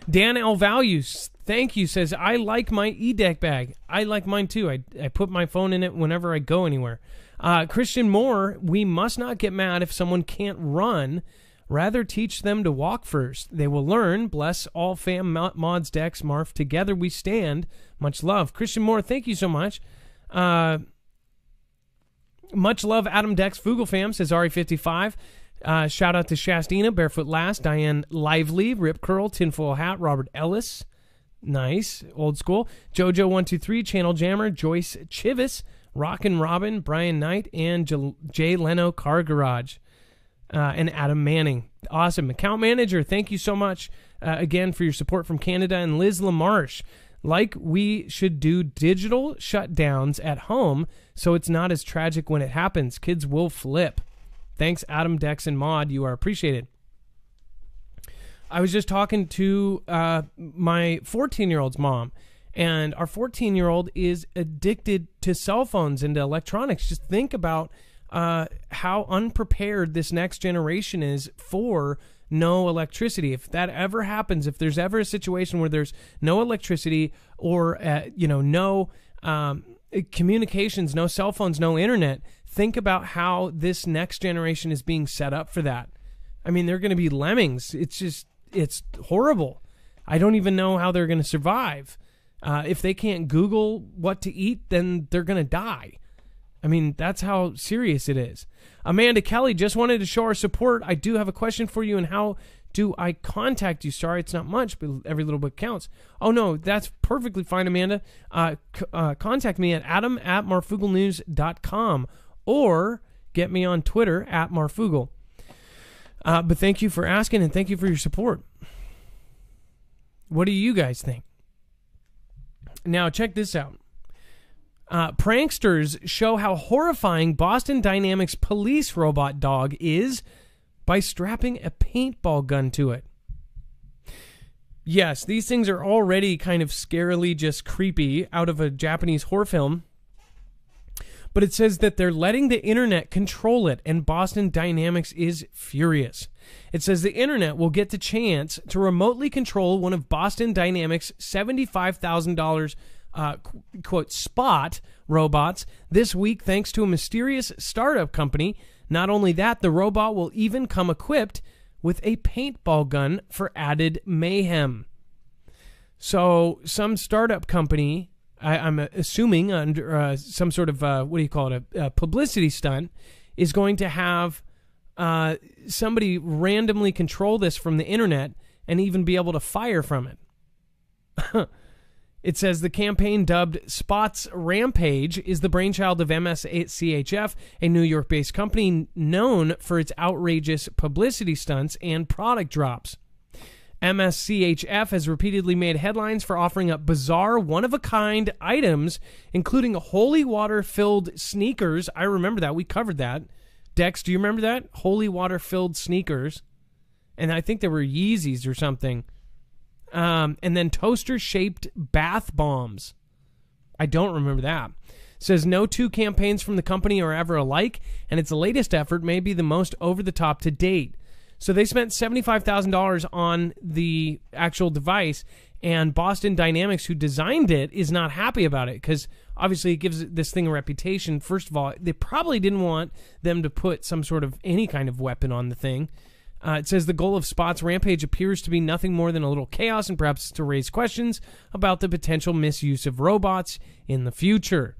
Dan L. Values, thank you, says, I like my eDeck bag. I like mine too. I put my phone in it whenever I go anywhere. Christian Moore, we must not get mad if someone can't run. Rather teach them to walk first. They will learn. Bless all fam mods, Dex, Marf. Together we stand. Much love. Christian Moore, thank you so much. Much love, Adam Dex, Fugel fam, says Ari55. Shout out to Shastina, Barefoot Last, Diane Lively, Rip Curl, Tinfoil Hat, Robert Ellis. Nice. Old school. Jojo123, Channel Jammer, Joyce Chivis, Rockin' Robin, Brian Knight, and Jay Leno Car Garage. And Adam Manning. Awesome. Account manager, thank you so much again for your support from Canada. And Liz LaMarche, like we should do digital shutdowns at home so it's not as tragic when it happens. Kids will flip. Thanks, Adam, Dex, and Mod. You are appreciated. I was just talking to my 14-year-old's mom, and our 14-year-old is addicted to cell phones and to electronics. Just think about how unprepared this next generation is for no electricity. If that ever happens, if there's ever a situation where there's no electricity or no communications, no cell phones, no internet, think about how this next generation is being set up for that. I mean, they're going to be lemmings. It's horrible. I don't even know how they're going to survive. If they can't Google what to eat, then they're going to die. I mean, that's how serious it is. Amanda Kelly, just wanted to show our support. I do have a question for you, and how do I contact you? Sorry, it's not much, but every little bit counts. Oh, no, that's perfectly fine, Amanda. Contact me at adam@marfugelnews.com or get me on Twitter @marfugel. But thank you for asking, and thank you for your support. What do you guys think? Now, check this out. Pranksters show how horrifying Boston Dynamics police robot dog is by strapping a paintball gun to it. Yes, these things are already kind of scarily just creepy out of a Japanese horror film. But it says that they're letting the internet control it, and Boston Dynamics is furious. It says the internet will get the chance to remotely control one of Boston Dynamics' $75,000 quote, Spot robots this week thanks to a mysterious startup company. Not only that, the robot will even come equipped with a paintball gun for added mayhem. So some startup company, I'm assuming under some sort of, a publicity stunt, is going to have somebody randomly control this from the internet and even be able to fire from it. It says the campaign, dubbed Spots Rampage, is the brainchild of MSCHF, a New York-based company known for its outrageous publicity stunts and product drops. MSCHF has repeatedly made headlines for offering up bizarre, one-of-a-kind items, including holy water-filled sneakers. I remember that. We covered that. Dex, do you remember that? Holy water-filled sneakers. And I think they were Yeezys or something. And then toaster-shaped bath bombs. I don't remember that. It says no two campaigns from the company are ever alike, and its latest effort may be the most over-the-top to date. So they spent $75,000 on the actual device, and Boston Dynamics, who designed it, is not happy about it because obviously it gives this thing a reputation. First of all, they probably didn't want them to put some sort of any kind of weapon on the thing. It says the goal of Spots Rampage appears to be nothing more than a little chaos and perhaps to raise questions about the potential misuse of robots in the future.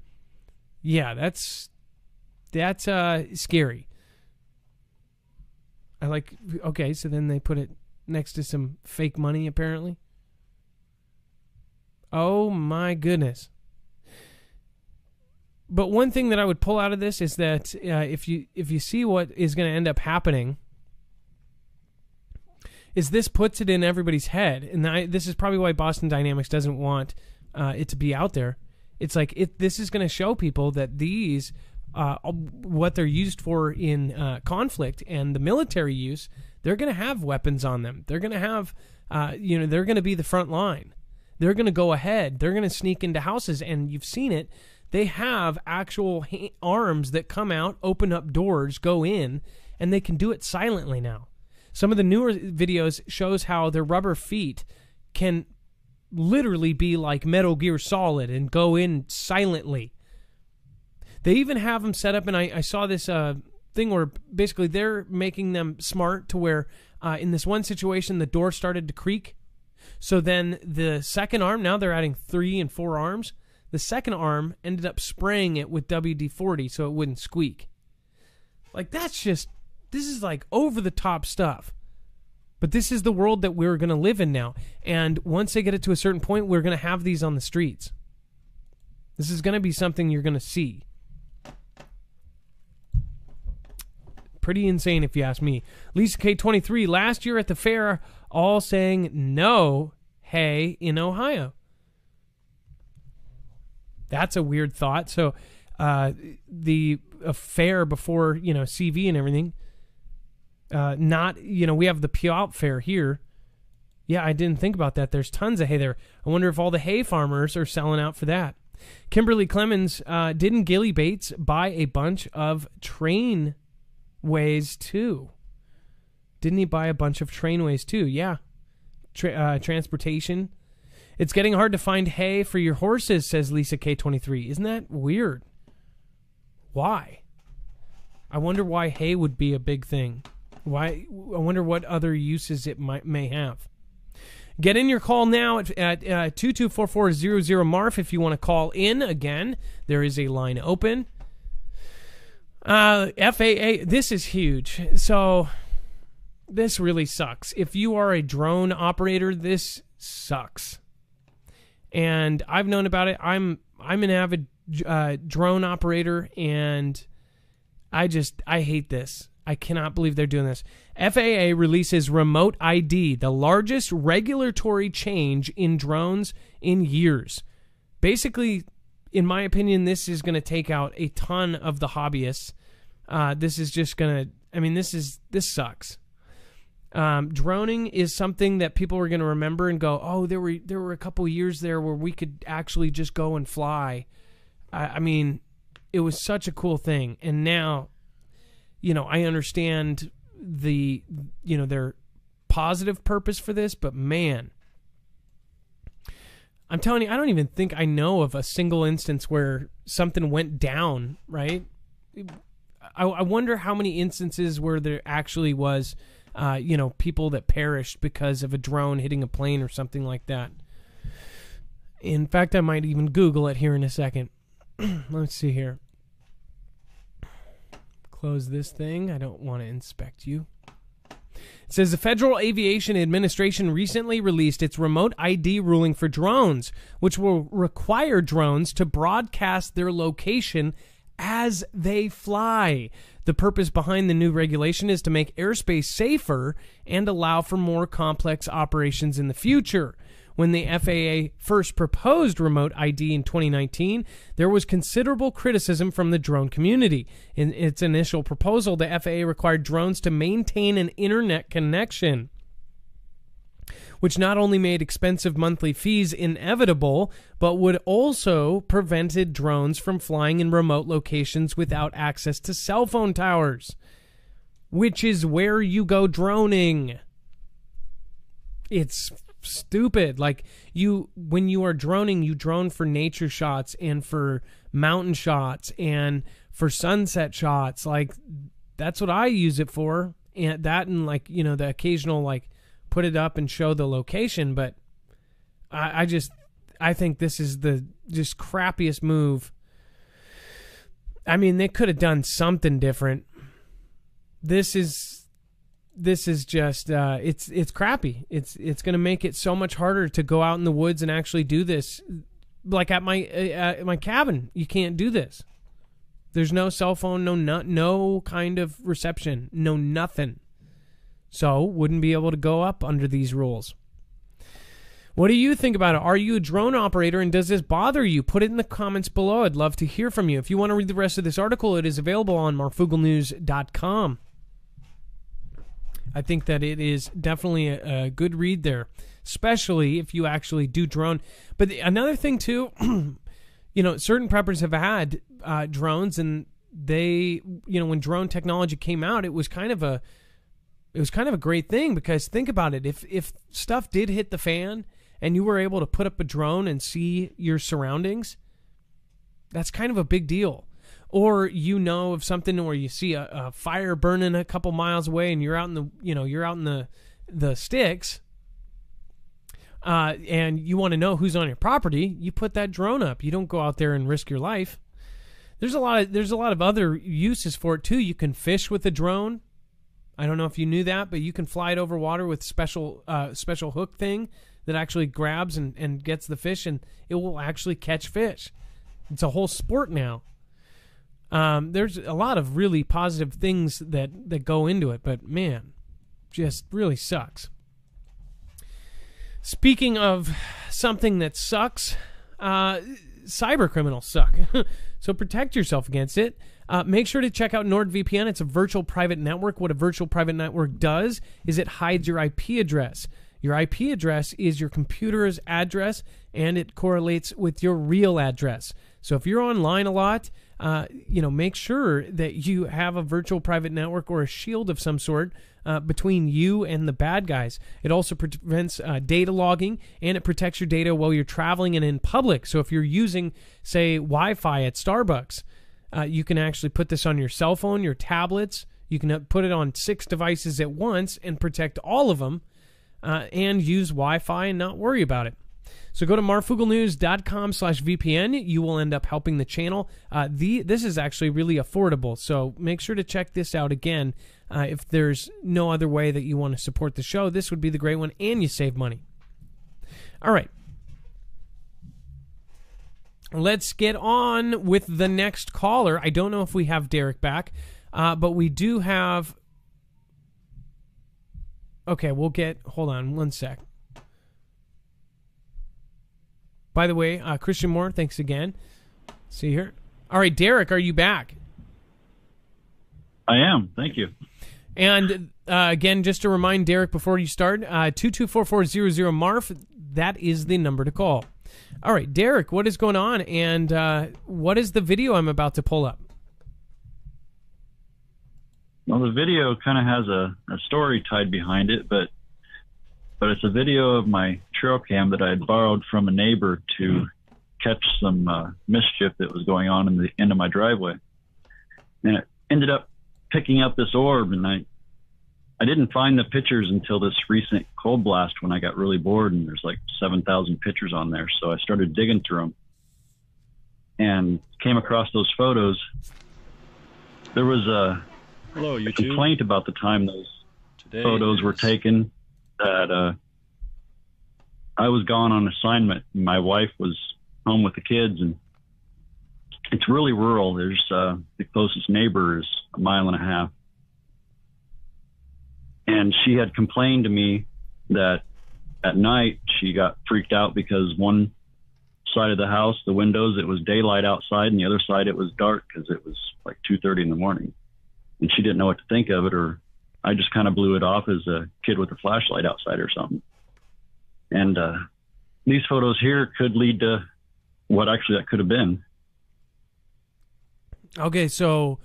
Yeah, that's scary. Okay, so then they put it next to some fake money, apparently. Oh my goodness. But one thing that I would pull out of this is that if you see what is going to end up happening, is this puts it in everybody's head. And this is probably why Boston Dynamics doesn't want it to be out there. It's like this is going to show people that these, what they're used for in conflict and the military use, they're going to have weapons on them. They're going to have, they're going to be the front line. They're going to go ahead. They're going to sneak into houses, and you've seen it. They have actual arms that come out, open up doors, go in, and they can do it silently now. Some of the newer videos shows how their rubber feet can literally be like Metal Gear Solid and go in silently. They even have them set up, and I saw this thing where basically they're making them smart to where in this one situation the door started to creak. So then the second arm, now they're adding 3 and 4 arms. The second arm ended up spraying it with WD-40 so it wouldn't squeak. Like, this is like over-the-top stuff. But this is the world that we're going to live in now. And once they get it to a certain point, we're going to have these on the streets. This is going to be something you're going to see. Pretty insane if you ask me. Lisa K23, last year at the fair, all saying no, hey, in Ohio. That's a weird thought. So the fair before, CV and everything, we have the Puyallup Fair here. Yeah, I didn't think about that. There's tons of hay there. I wonder if all the hay farmers are selling out for that. Kimberly Clemens, didn't Gilly Bates buy a bunch of trainways too? Didn't he buy a bunch of trainways too? Yeah. Transportation. It's getting hard to find hay for your horses, says Lisa K23. Isn't that weird? Why? I wonder why hay would be a big thing. Why? I wonder what other uses it may have. Get in your call now at 224400 Marf if you want to call in. Again, there is a line open. FAA, this is huge. So this really sucks. If you are a drone operator, this sucks. And I've known about it. I'm an avid drone operator, and I hate this. I cannot believe they're doing this. FAA releases remote ID, the largest regulatory change in drones in years. Basically, in my opinion, this is going to take out a ton of the hobbyists. This is just going to, this sucks. Droning is something that people are going to remember and go, oh, there were a couple years there where we could actually just go and fly. It was such a cool thing. And now, I understand their positive purpose for this, but man, I'm telling you, I don't even think I know of a single instance where something went down, right? I wonder how many instances where there actually was, people that perished because of a drone hitting a plane or something like that. In fact, I might even Google it here in a second. Let's see here. Close this thing. I don't want to inspect you. It says the Federal Aviation Administration recently released its remote ID ruling for drones, which will require drones to broadcast their location as they fly. The purpose behind the new regulation is to make airspace safer and allow for more complex operations in the future. When the FAA first proposed remote ID in 2019, there was considerable criticism from the drone community. In its initial proposal, the FAA required drones to maintain an internet connection, which not only made expensive monthly fees inevitable, but would also prevented drones from flying in remote locations without access to cell phone towers, which is where you go droning. It's stupid. Like, when you are droning, you drone for nature shots and for mountain shots and for sunset shots. Like, that's what I use it for. And that, and the occasional put it up and show the location. But I think this is the just crappiest move. They could have done something different. This is just it's crappy. It's going to make it so much harder to go out in the woods and actually do this. Like at my cabin, you can't do this. There's no cell phone, no kind of reception, no nothing. So wouldn't be able to go up under these rules. What do you think about it? Are you a drone operator, and does this bother you? Put it in the comments below. I'd love to hear from you. If you want to read the rest of this article, it is available on marfugelnews.com. I think that it is definitely a good read there, especially if you actually do drone. But another thing too, certain preppers have had drones, and they, when drone technology came out, it was kind of a great thing, because think about it. If stuff did hit the fan and you were able to put up a drone and see your surroundings, that's kind of a big deal. Or of something where you see a fire burning a couple miles away, and you're out in the sticks, and you want to know who's on your property. You put that drone up. You don't go out there and risk your life. There's a lot of other uses for it too. You can fish with a drone. I don't know if you knew that, but you can fly it over water with special hook thing that actually grabs and gets the fish, and it will actually catch fish. It's a whole sport now. There's a lot of really positive things that go into it, but man, just really sucks. Speaking of something that sucks, cyber criminals suck. So protect yourself against it. Make sure to check out NordVPN. It's a virtual private network. What a virtual private network does is it hides your IP address. Your IP address is your computer's address, and it correlates with your real address. So if you're online a lot, make sure that you have a virtual private network or a shield of some sort between you and the bad guys. It also prevents data logging, and it protects your data while you're traveling and in public. So if you're using, say, Wi-Fi at Starbucks, you can actually put this on your cell phone, your tablets. You can put it on 6 devices at once and protect all of them, and use Wi-Fi and not worry about it. So go to marfugelnews.com/VPN. You will end up helping the channel. This is actually really affordable, so make sure to check this out again. If there's no other way that you want to support the show, this would be the great one, and you save money. All right. Let's get on with the next caller. I don't know if we have Derek back, but we do have... Okay, hold on one sec. By the way, Christian Moore, thanks again. See here. All right, Derek, are you back? I am. Thank you. And again, just to remind Derek before you start, 224-400-MARF, that is the number to call. All right, Derek, what is going on, and what is the video I'm about to pull up? Well, the video kind of has a story tied behind it, but it's a video of my trail cam that I had borrowed from a neighbor to catch some mischief that was going on in the end of my driveway. And it ended up picking up this orb, and I didn't find the pictures until this recent cold blast when I got really bored, and there's like 7,000 pictures on there. So I started digging through them and came across those photos. There was a complaint about the time those photos were taken, that I was gone on assignment. My wife was home with the kids, and it's really rural. There's the closest neighbor is a mile and a half. And she had complained to me that at night she got freaked out because one side of the house, the windows, it was daylight outside, and the other side it was dark because it was like 2:30 in the morning. And she didn't know what to think of it, or I just kind of blew it off as a kid with a flashlight outside or something. And these photos here could lead to what actually that could have been. Okay, so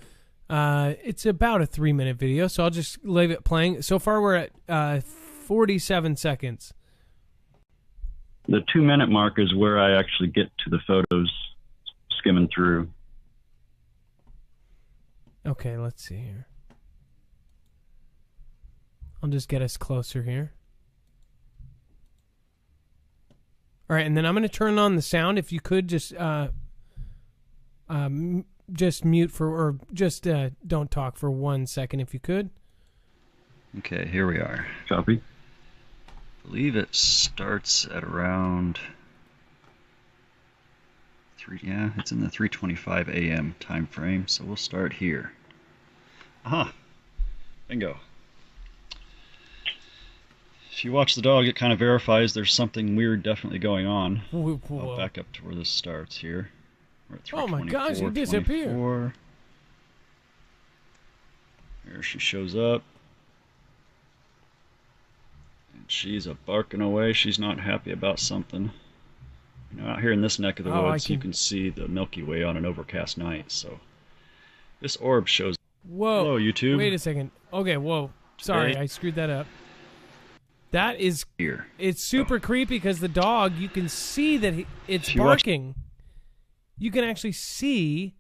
it's about a 3-minute video, so I'll just leave it playing. So far, we're at 47 seconds. The 2-minute mark is where I actually get to the photos skimming through. Okay, let's see here. I'll just get us closer here. All right, and then I'm going to turn on the sound. If you could just mute for, or just don't talk for 1 second, if you could. Okay, here we are. Copy. I believe it starts at around it's in the 3:25 a.m. time frame, so we'll start here. Aha, bingo. If you watch the dog, it kind of verifies there's something weird definitely going on. Whoa. I'll back up to where this starts here. We're at Oh my gosh, you disappeared. 24. There she shows up. And she's barking away. She's not happy about something. You know, out here in this neck of the woods, you can see the Milky Way on an overcast night. So this orb shows. Whoa! Hello, YouTube. Wait a second. Okay, whoa. Sorry, I screwed that up. That is here. It's super creepy because the dog, you can see that it's barking. You can actually see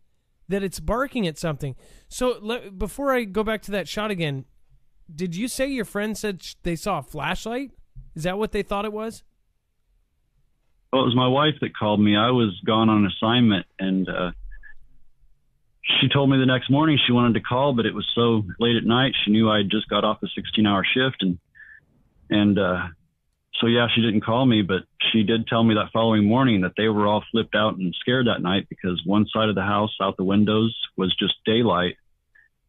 that it's barking at something. So before I go back to that shot again, did you say your friend said they saw a flashlight? Is that what they thought it was? Well, it was my wife that called me. I was gone on assignment, and she told me the next morning she wanted to call, but it was so late at night. She knew I had just got off a 16-hour shift, and so yeah, she didn't call me, but she did tell me that following morning that they were all flipped out and scared that night because one side of the house out the windows was just daylight,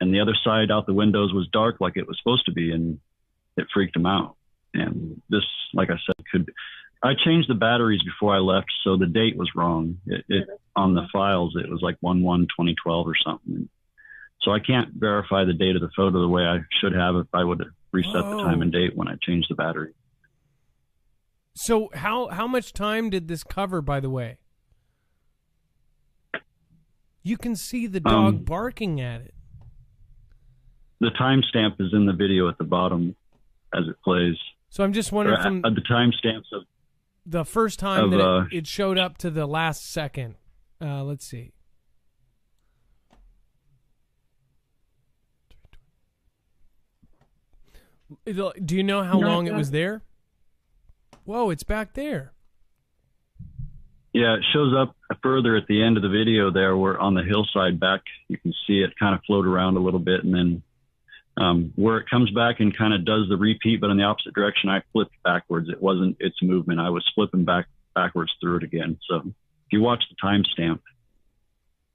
and the other side out the windows was dark like it was supposed to be, and it freaked them out. And this, like I said, I changed the batteries before I left, so the date was wrong. It on the files, it was like 1/1/2012 or something. So I can't verify the date of the photo the way I should have if I would have reset the time and date when I changed the battery. So how much time did this cover, by the way? You can see the dog barking at it. The timestamp is in the video at the bottom as it plays. So I'm just wondering from the timestamps of the first time that it showed up to the last second. Let's see. Do you know how long it was there? Whoa, it's back there. Yeah, it shows up further at the end of the video there. We're on the hillside back. You can see it kind of float around a little bit, and then where it comes back and kind of does the repeat, but in the opposite direction, I flipped backwards. It wasn't its movement. I was flipping backwards through it again. So if you watch the timestamp,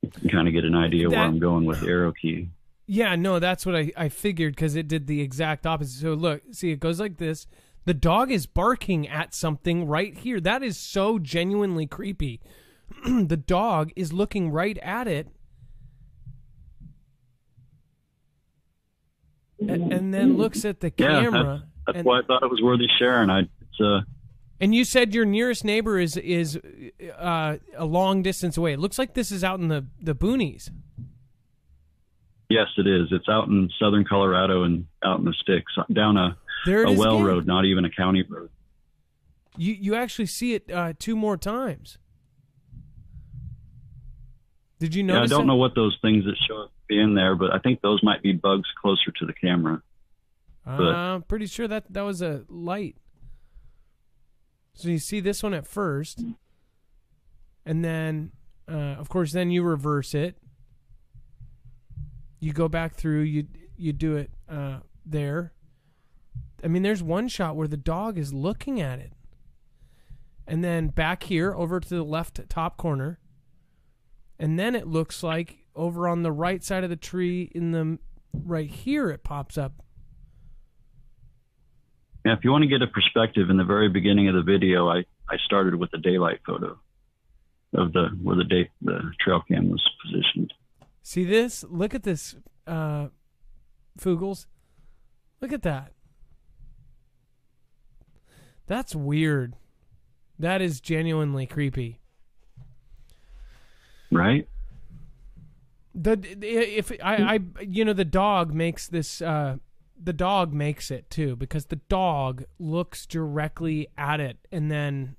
you can kind of get an idea where I'm going with the arrow key. Yeah, no, that's what I figured, because it did the exact opposite. So look, see, it goes like this. The dog is barking at something right here. That is so genuinely creepy. The dog is looking right at it. And then looks at the camera. Yeah, that's why I thought it was worthy sharing. And you said your nearest neighbor is a long distance away. It looks like this is out in the boonies. Yes, it is. It's out in southern Colorado and out in the sticks, down a well road, not even a county road. You actually see it 2 more times. Did you notice? Yeah, I don't know what those things that show up in there, but I think those might be bugs closer to the camera. I'm pretty sure that was a light. So you see this one at first, and then, of course, then you reverse it. You go back through, you do it there. I mean, there's one shot where the dog is looking at it. And then back here, over to the left top corner. And then it looks like over on the right side of the tree, right here, it pops up. Yeah, if you want to get a perspective, in the very beginning of the video, I started with a daylight photo of where the trail cam was positioned. See this? Look at this, Fugels. Look at that. That's weird. That is genuinely creepy. Right? The dog makes this. The dog makes it too, because the dog looks directly at it, and then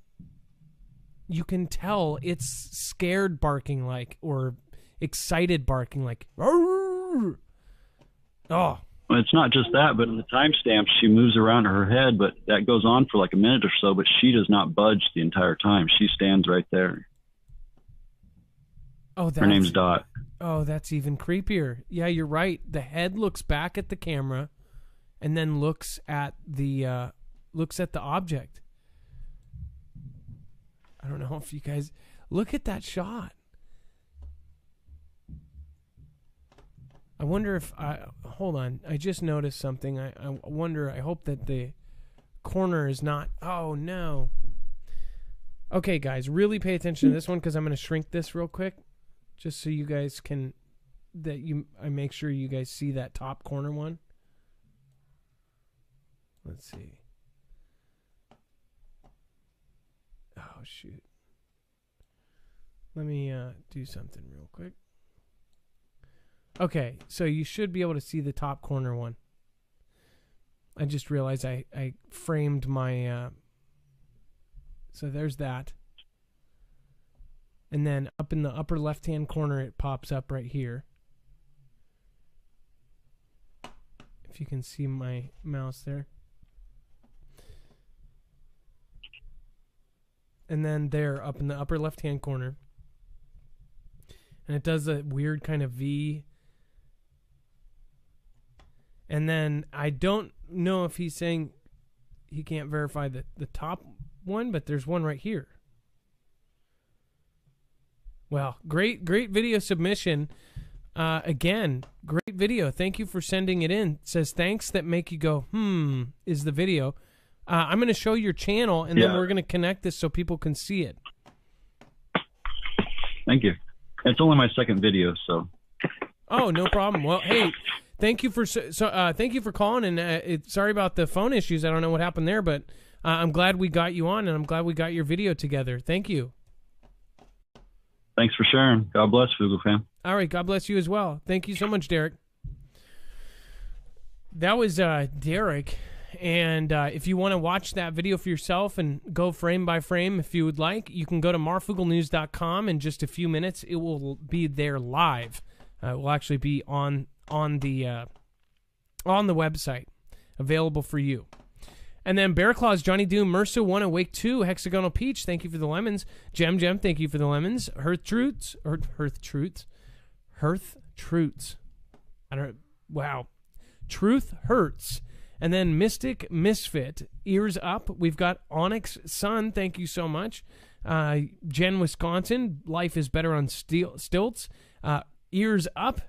you can tell it's scared barking, or excited barking, like. Oh. Well, it's not just that, but in the timestamp, she moves around her head, but that goes on for like a minute or so, but she does not budge the entire time. She stands right there. Oh, her name's Dot. Oh, that's even creepier. Yeah, you're right. The head looks back at the camera and then looks at the object. I don't know if you guys look at that shot. I wonder if hold on. I just noticed something. I wonder. I hope that the corner is not. Oh no. Okay, guys, really pay attention to this one, because I'm going to shrink this real quick, just so you guys can. I make sure you guys see that top corner one. Let's see. Oh shoot. Let me do something real quick. Okay, so you should be able to see the top corner one. I just realized I framed my... so there's that. And then up in the upper left-hand corner, it pops up right here. If you can see my mouse there. And then there, up in the upper left-hand corner. And it does a weird kind of V. And then I don't know if he's saying he can't verify the top one, but there's one right here. Well, great video submission. Again, great video. Thank you for sending it in. It says, thanks that make you go, is the video. I'm going to show your channel, and then we're going to connect this so people can see it. Thank you. It's only my second video, so. Oh, no problem. Well, hey, thank you for calling, and sorry about the phone issues. I don't know what happened there, but I'm glad we got you on, and I'm glad we got your video together. Thank you. Thanks for sharing. God bless, Fugel fam. All right, God bless you as well. Thank you so much, Derek. That was Derek, and if you want to watch that video for yourself and go frame by frame if you would like, you can go to marfugelnews.com. In just a few minutes, it will be there live. It will actually be on the website, available for you. And then Bear Claws, Johnny Doom, Mercer 1, Awake 2, Hexagonal Peach, thank you for the lemons. Gem, thank you for the lemons. Hearth Truths. Wow. Truth Hurts. And then Mystic Misfit, Ears Up. We've got Onyx Sun, thank you so much. Jen, Wisconsin, Life is Better on Stilts. Ears Up.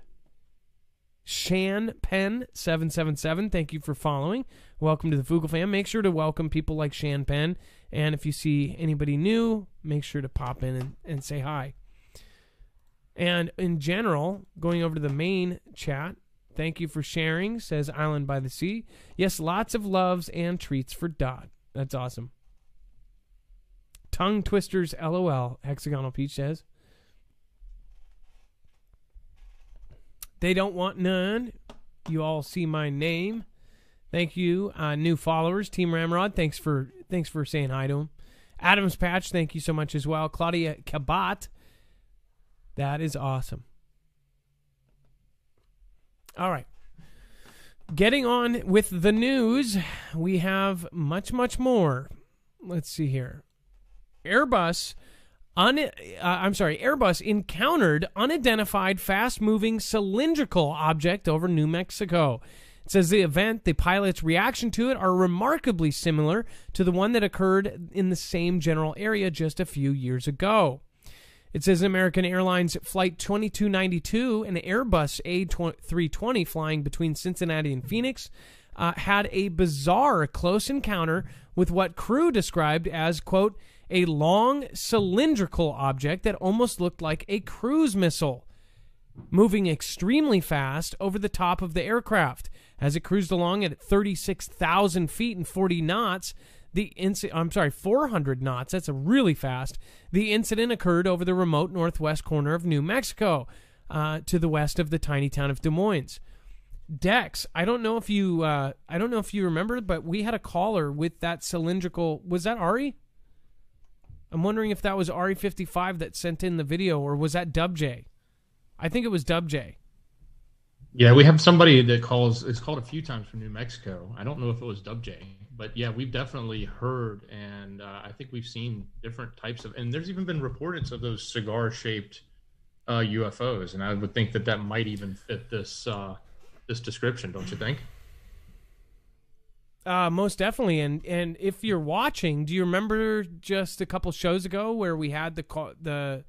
Shan Penn 777, thank you for following. Welcome to the Fugel fam. Make sure to welcome people like Shan Penn, and if you see anybody new, make sure to pop in and say hi. And in general, going over to the main chat, thank you for sharing, says Island by the Sea. Yes, lots of loves and treats for Dot. That's awesome. Tongue Twisters LOL, Hexagonal Peach says. They don't want none. You all see my name. Thank you. New followers, Team Ramrod. Thanks for saying hi to him. Adams Patch, thank you so much as well. Claudia Kabat. That is awesome. All right. Getting on with the news, we have much, much more. Let's see here. Airbus encountered unidentified fast-moving cylindrical object over New Mexico. It says the pilot's reaction to it are remarkably similar to the one that occurred in the same general area just a few years ago. It says American Airlines Flight 2292, an Airbus A320 flying between Cincinnati and Phoenix, had a bizarre close encounter with what crew described as, quote, a long cylindrical object that almost looked like a cruise missile, moving extremely fast over the top of the aircraft. As it cruised along at 36,000 feet and 40 knots, 400 knots, that's really fast. The incident occurred over the remote northwest corner of New Mexico, to the west of the tiny town of Des Moines. Dex, I don't know if you remember, but we had a caller with that cylindrical. Was that Ari? I'm wondering if that was Ari55 that sent in the video, or was that Dub J? I think it was Dub J. Yeah, we have somebody that calls. It's called a few times from New Mexico. I don't know if it was Dub J, but yeah, we've definitely heard, and I think we've seen different types of. And there's even been reports of those cigar-shaped UFOs, and I would think that might even fit this description, don't you think? Most definitely, and if you're watching, do you remember just a couple shows ago where we had the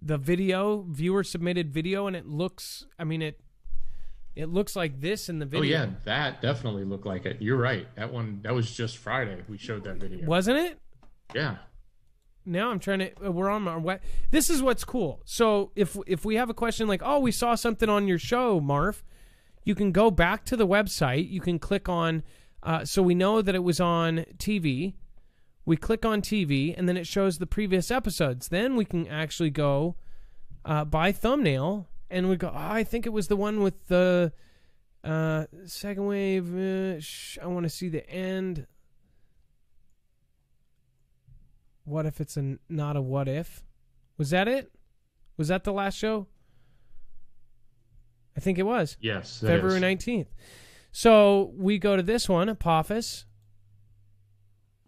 video, viewer submitted video, and it looks, it looks like this in the video. Oh yeah, that definitely looked like it. You're right. That was just Friday. We showed that video, wasn't it? Yeah. Now I'm trying to. We're on our. This is what's cool. So if we have a question like, oh, we saw something on your show, Marv, you can go back to the website. You can click on. So we know that it was on TV. We click on TV, and then it shows the previous episodes. Then we can actually go by thumbnail, and we go, oh, I think it was the one with the second wave. I want to see the end. What if it's not a what if? Was that it? Was that the last show? I think it was. Yes. February 19th. So we go to this one, Apophis,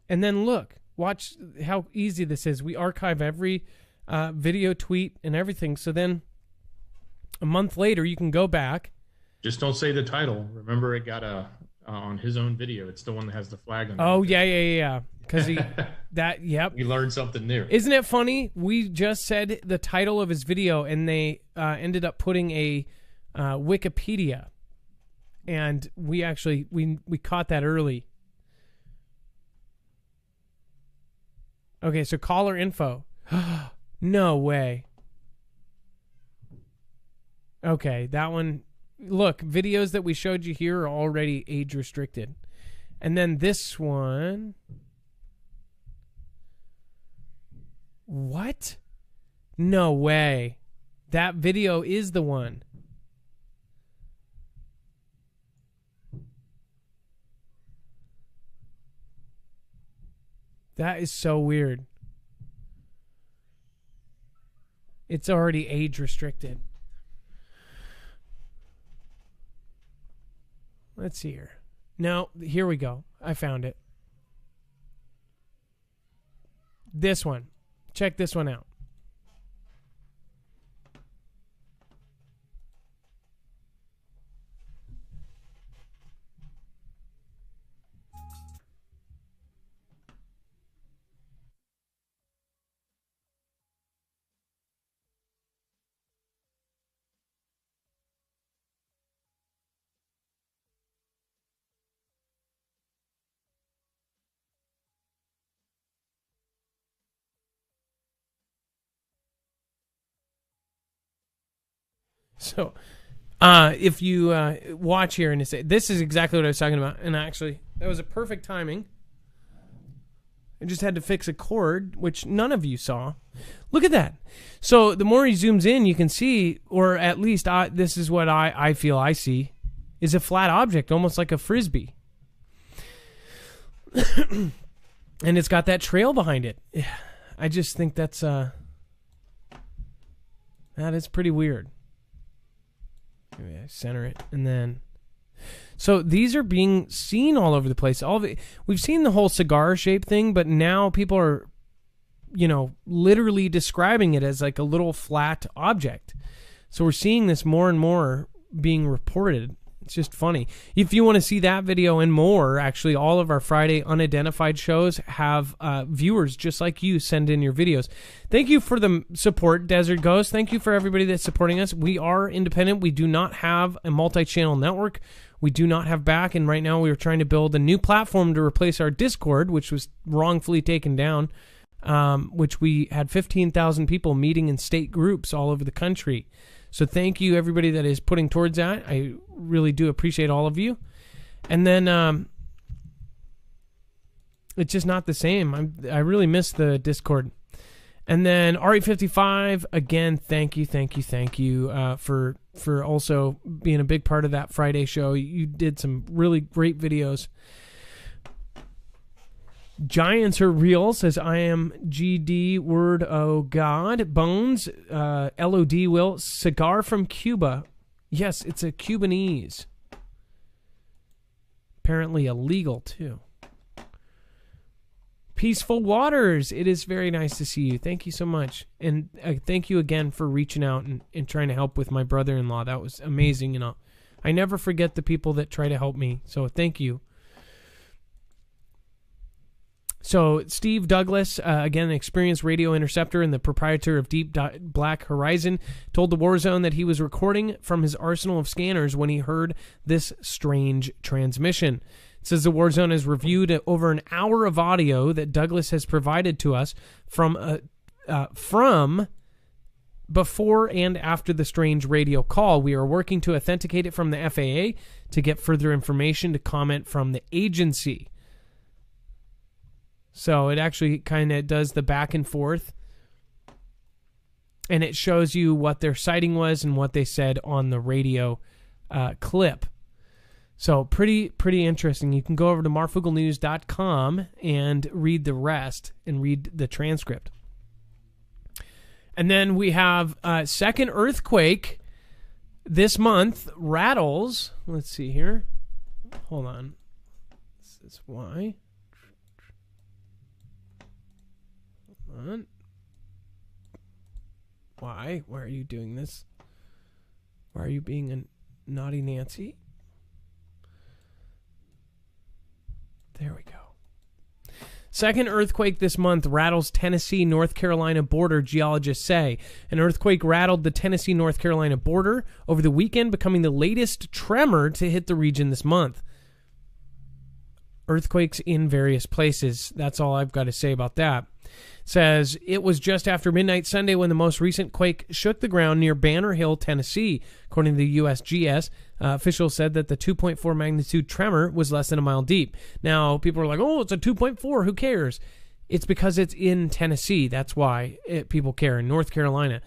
and then watch how easy this is. We archive every video, tweet, and everything. So then a month later, you can go back. Just don't say the title. Remember, it got on his own video. It's the one that has the flag on it. Oh, yeah. Because yep. We learned something new. Isn't it funny? We just said the title of his video, and they ended up putting a Wikipedia. And we actually we caught that early. Okay, so caller info. No way. Okay, that one. Look, videos that we showed you here are already age restricted. And then this one. What? No way. That video is the one. That is so weird. It's already age restricted. Let's see here. No, here we go. I found it. This one. Check this one out. So, if you watch here and you say, this is exactly what I was talking about, and actually, that was a perfect timing. I just had to fix a cord, which none of you saw. Look at that. So, the more he zooms in, you can see, or at least this is what I feel I see, is a flat object, almost like a Frisbee. And it's got that trail behind it. I just think that is pretty weird. Maybe I center it, and then so these are being seen all over the place. We've seen the whole cigar shape thing, but now people are, literally describing it as like a little flat object. So we're seeing this more and more being reported. It's just funny. If you want to see that video and more, actually, all of our Friday Unidentified shows have viewers just like you send in your videos. Thank you for the support, Desert Ghost. Thank you for everybody that's supporting us. We are independent. We do not have a multi-channel network. We do not have back, and right now we are trying to build a new platform to replace our Discord, which was wrongfully taken down, which we had 15,000 people meeting in state groups all over the country. So thank you, everybody that is putting towards that. I really do appreciate all of you. And then it's just not the same. I really miss the Discord. And then RE55, again, thank you for also being a big part of that Friday show. You did some really great videos. Giants are real, says I am GD word oh God. Bones, LOD will. Cigar from Cuba. Yes, it's a Cubanese. Apparently illegal too. Peaceful Waters, it is very nice to see you. Thank you so much. And thank you again for reaching out and trying to help with my brother-in-law. That was amazing. I never forget the people that try to help me. So thank you. So Steve Douglas, again, an experienced radio interceptor and the proprietor of Deep Black Horizon, told the Warzone that he was recording from his arsenal of scanners when he heard this strange transmission. It says the Warzone has reviewed over an hour of audio that Douglas has provided to us from before and after the strange radio call. We are working to authenticate it from the FAA to get further information to comment from the agency. So it actually kind of does the back and forth, and it shows you what their sighting was and what they said on the radio clip. So pretty interesting. You can go over to marfugelnews.com and read the rest and read the transcript. And then we have second earthquake this month. Rattles. Let's see here. Hold on. This is why. Why? Why are you doing this? Why are you being a naughty Nancy? There we go. Second earthquake this month rattles Tennessee-North Carolina border, geologists say. An earthquake rattled the Tennessee-North Carolina border over the weekend, becoming the latest tremor to hit the region this month. Earthquakes in various places. That's all I've got to say about that. Says it was just after midnight Sunday when the most recent quake shook the ground near Banner Hill, Tennessee. According to the USGS, officials said that the 2.4 magnitude tremor was less than a mile deep. Now, people are like, oh, it's a 2.4, who cares? It's because it's in Tennessee. That's why people care. In North Carolina,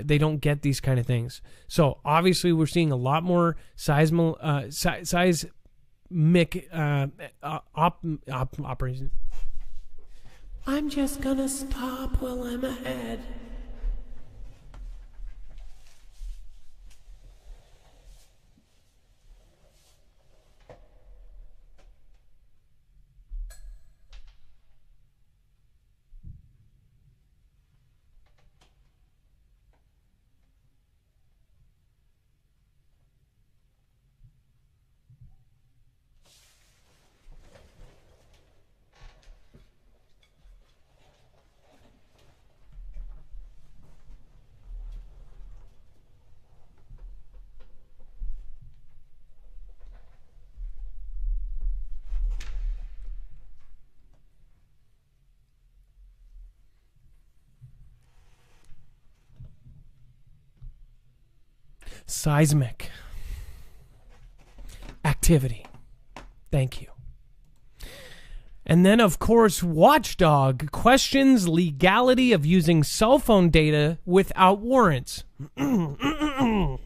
they don't get these kind of things. So obviously, we're seeing a lot more seismic operation. I'm just gonna stop while I'm ahead. Seismic activity. Thank you. And then, of course, Watchdog questions legality of using cell phone data without warrants. I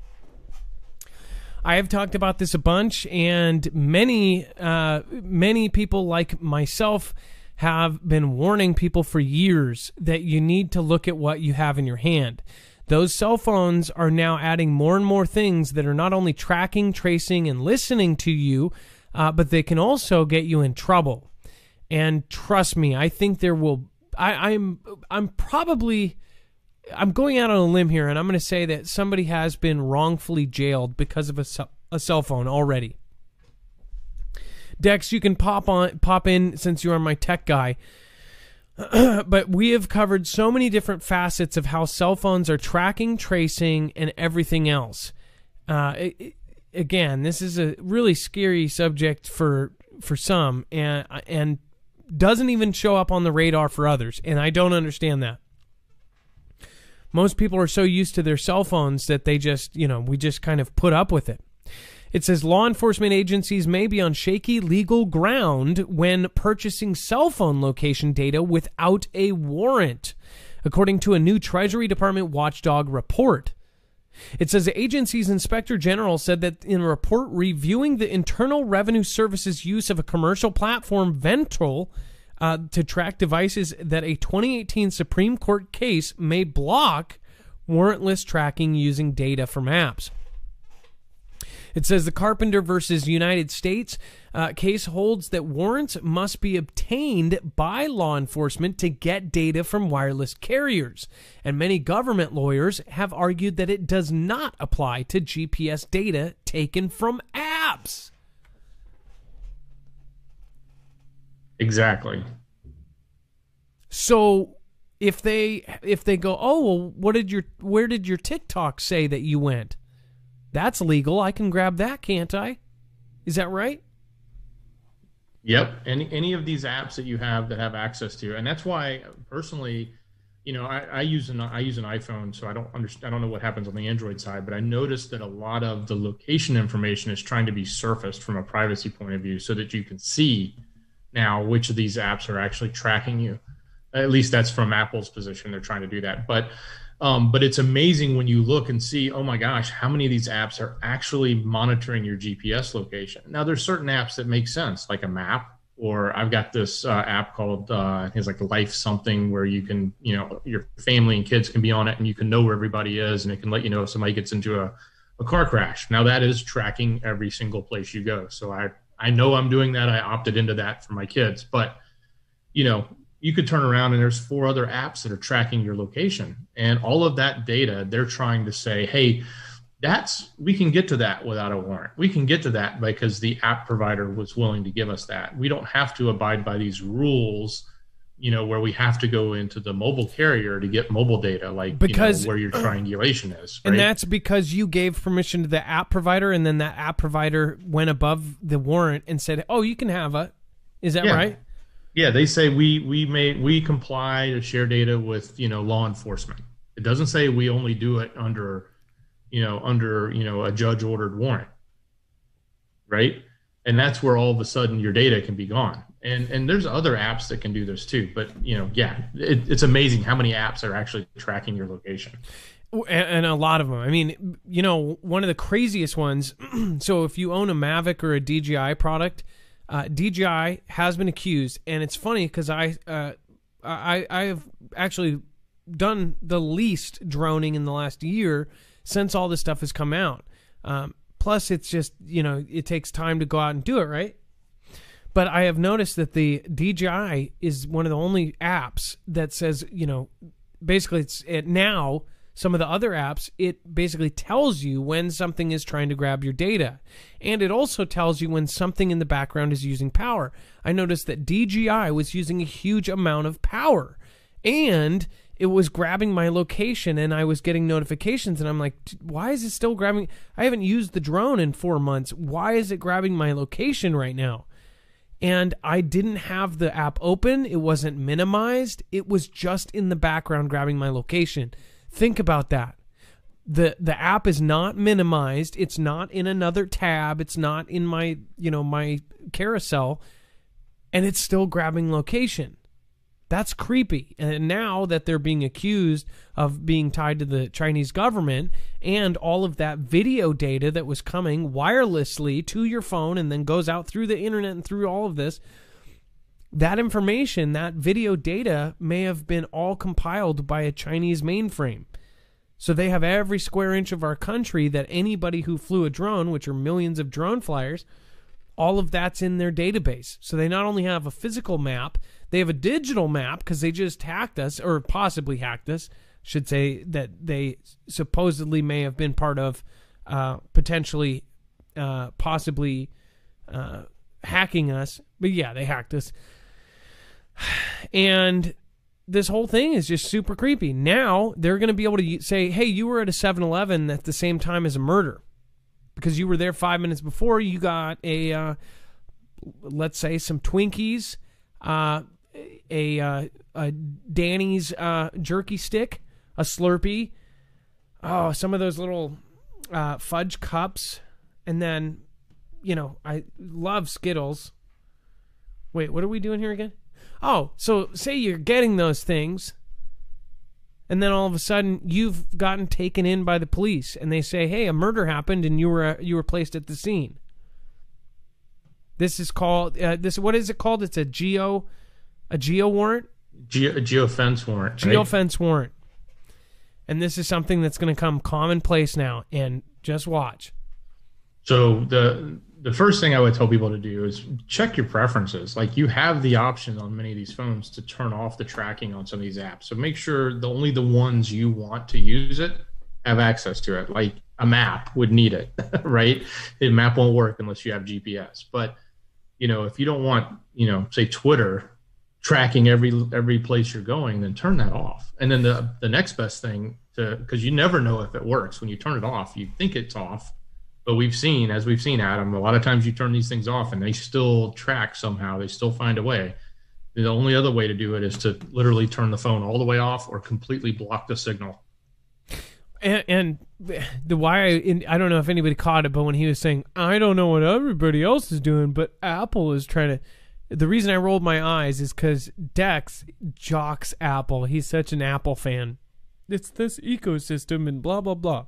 have talked about this a bunch, and many people like myself have been warning people for years that you need to look at what you have in your hand. Those cell phones are now adding more and more things that are not only tracking, tracing, and listening to you, but they can also get you in trouble. And trust me, I think there will. I'm going out on a limb here, and I'm going to say that somebody has been wrongfully jailed because of a cell phone already. Dex, you can pop in since you are my tech guy. But we have covered so many different facets of how cell phones are tracking, tracing, and everything else. Again, this is a really scary subject for some, and doesn't even show up on the radar for others, and I don't understand that. Most people are so used to their cell phones that they just, we just kind of put up with it. It says law enforcement agencies may be on shaky legal ground when purchasing cell phone location data without a warrant, according to a new Treasury Department watchdog report. It says the agency's inspector general said that in a report reviewing the Internal Revenue Service's use of a commercial platform, Ventral, to track devices, that a 2018 Supreme Court case may block warrantless tracking using data from apps. It says the Carpenter versus United States case holds that warrants must be obtained by law enforcement to get data from wireless carriers. And many government lawyers have argued that it does not apply to GPS data taken from apps. Exactly. So if they go, oh, well, where did your TikTok say that you went? That's legal. I can grab that, can't I? Is that right? Yep. Any of these apps that you have that have access to, and that's why personally, I use an iPhone, so I don't know what happens on the Android side, but I noticed that a lot of the location information is trying to be surfaced from a privacy point of view, so that you can see now which of these apps are actually tracking you. At least that's from Apple's position. They're trying to do that, but it's amazing when you look and see, oh my gosh, how many of these apps are actually monitoring your GPS location. Now, there's certain apps that make sense, like a map, or I've got this app called, I think it's like Life something, where you can, your family and kids can be on it and you can know where everybody is, and it can let you know if somebody gets into a car crash. Now, that is tracking every single place you go. So I know I'm doing that. I opted into that for my kids, but, you could turn around and there's 4 other apps that are tracking your location, and all of that data, they're trying to say, hey, we can get to that without a warrant. We can get to that because the app provider was willing to give us that. We don't have to abide by these rules, where we have to go into the mobile carrier to get mobile data, like where your triangulation is. Right? And that's because you gave permission to the app provider, and then that app provider went above the warrant and said, oh, you can have it. Is that right? Yeah, they say we comply to share data with law enforcement. It doesn't say we only do it under a judge ordered warrant, right? And that's where all of a sudden your data can be gone. And there's other apps that can do this too. But yeah, it's amazing how many apps are actually tracking your location. And a lot of them. I mean, one of the craziest ones. So if you own a Mavic or a DJI product, DJI has been accused, and it's funny because I have actually done the least droning in the last year since all this stuff has come out. Plus, it's just, it takes time to go out and do it, right? But I have noticed that the DJI is one of the only apps that says, basically now some of the other apps, it basically tells you when something is trying to grab your data. And it also tells you when something in the background is using power. I noticed that DJI was using a huge amount of power, and it was grabbing my location, and I was getting notifications, and I'm like, why is it still grabbing? I haven't used the drone in 4 months. Why is it grabbing my location right now? And I didn't have the app open. It wasn't minimized. It was just in the background grabbing my location. Think about that. The app is not minimized. It's not in another tab. It's not in my, my carousel, and it's still grabbing location. That's creepy. And now that they're being accused of being tied to the Chinese government, and all of that video data that was coming wirelessly to your phone and then goes out through the internet and through all of this, that information, that video data may have been all compiled by a Chinese mainframe. So they have every square inch of our country that anybody who flew a drone, which are millions of drone flyers, all of that's in their database. So they not only have a physical map, they have a digital map because they just hacked us, or possibly hacked us. Should say that they supposedly may have been part of possibly hacking us. But yeah, they hacked us. And this whole thing is just super creepy. Now they're going to be able to say, hey, you were at a 7-Eleven at the same time as a murder because you were there 5 minutes before. You got let's say some Twinkies, a Danny's jerky stick, a Slurpee, some of those little fudge cups, and then, I love Skittles. Wait, what are we doing here again? Oh, so say you're getting those things, and then all of a sudden you've gotten taken in by the police, and they say, "Hey, a murder happened, and you were placed at the scene." This is called what is it called? It's a geo warrant. A geofence warrant. Geofence warrant. And this is something that's going to come commonplace now. And just watch. So the first thing I would tell people to do is check your preferences. Like, you have the option on many of these phones to turn off the tracking on some of these apps. So make sure only the ones you want to use it have access to it. Like a map would need it, right? A map won't work unless you have GPS. But, if you don't want, say Twitter tracking every place you're going, then turn that off. And then the next best thing because you never know if it works. When you turn it off, you think it's off. But as we've seen, Adam, a lot of times you turn these things off and they still track somehow. They still find a way. The only other way to do it is to literally turn the phone all the way off or completely block the signal. And I don't know if anybody caught it, but when he was saying, I don't know what everybody else is doing, but Apple is trying to... The reason I rolled my eyes is because Dex jocks Apple. He's such an Apple fan. It's this ecosystem and blah, blah, blah.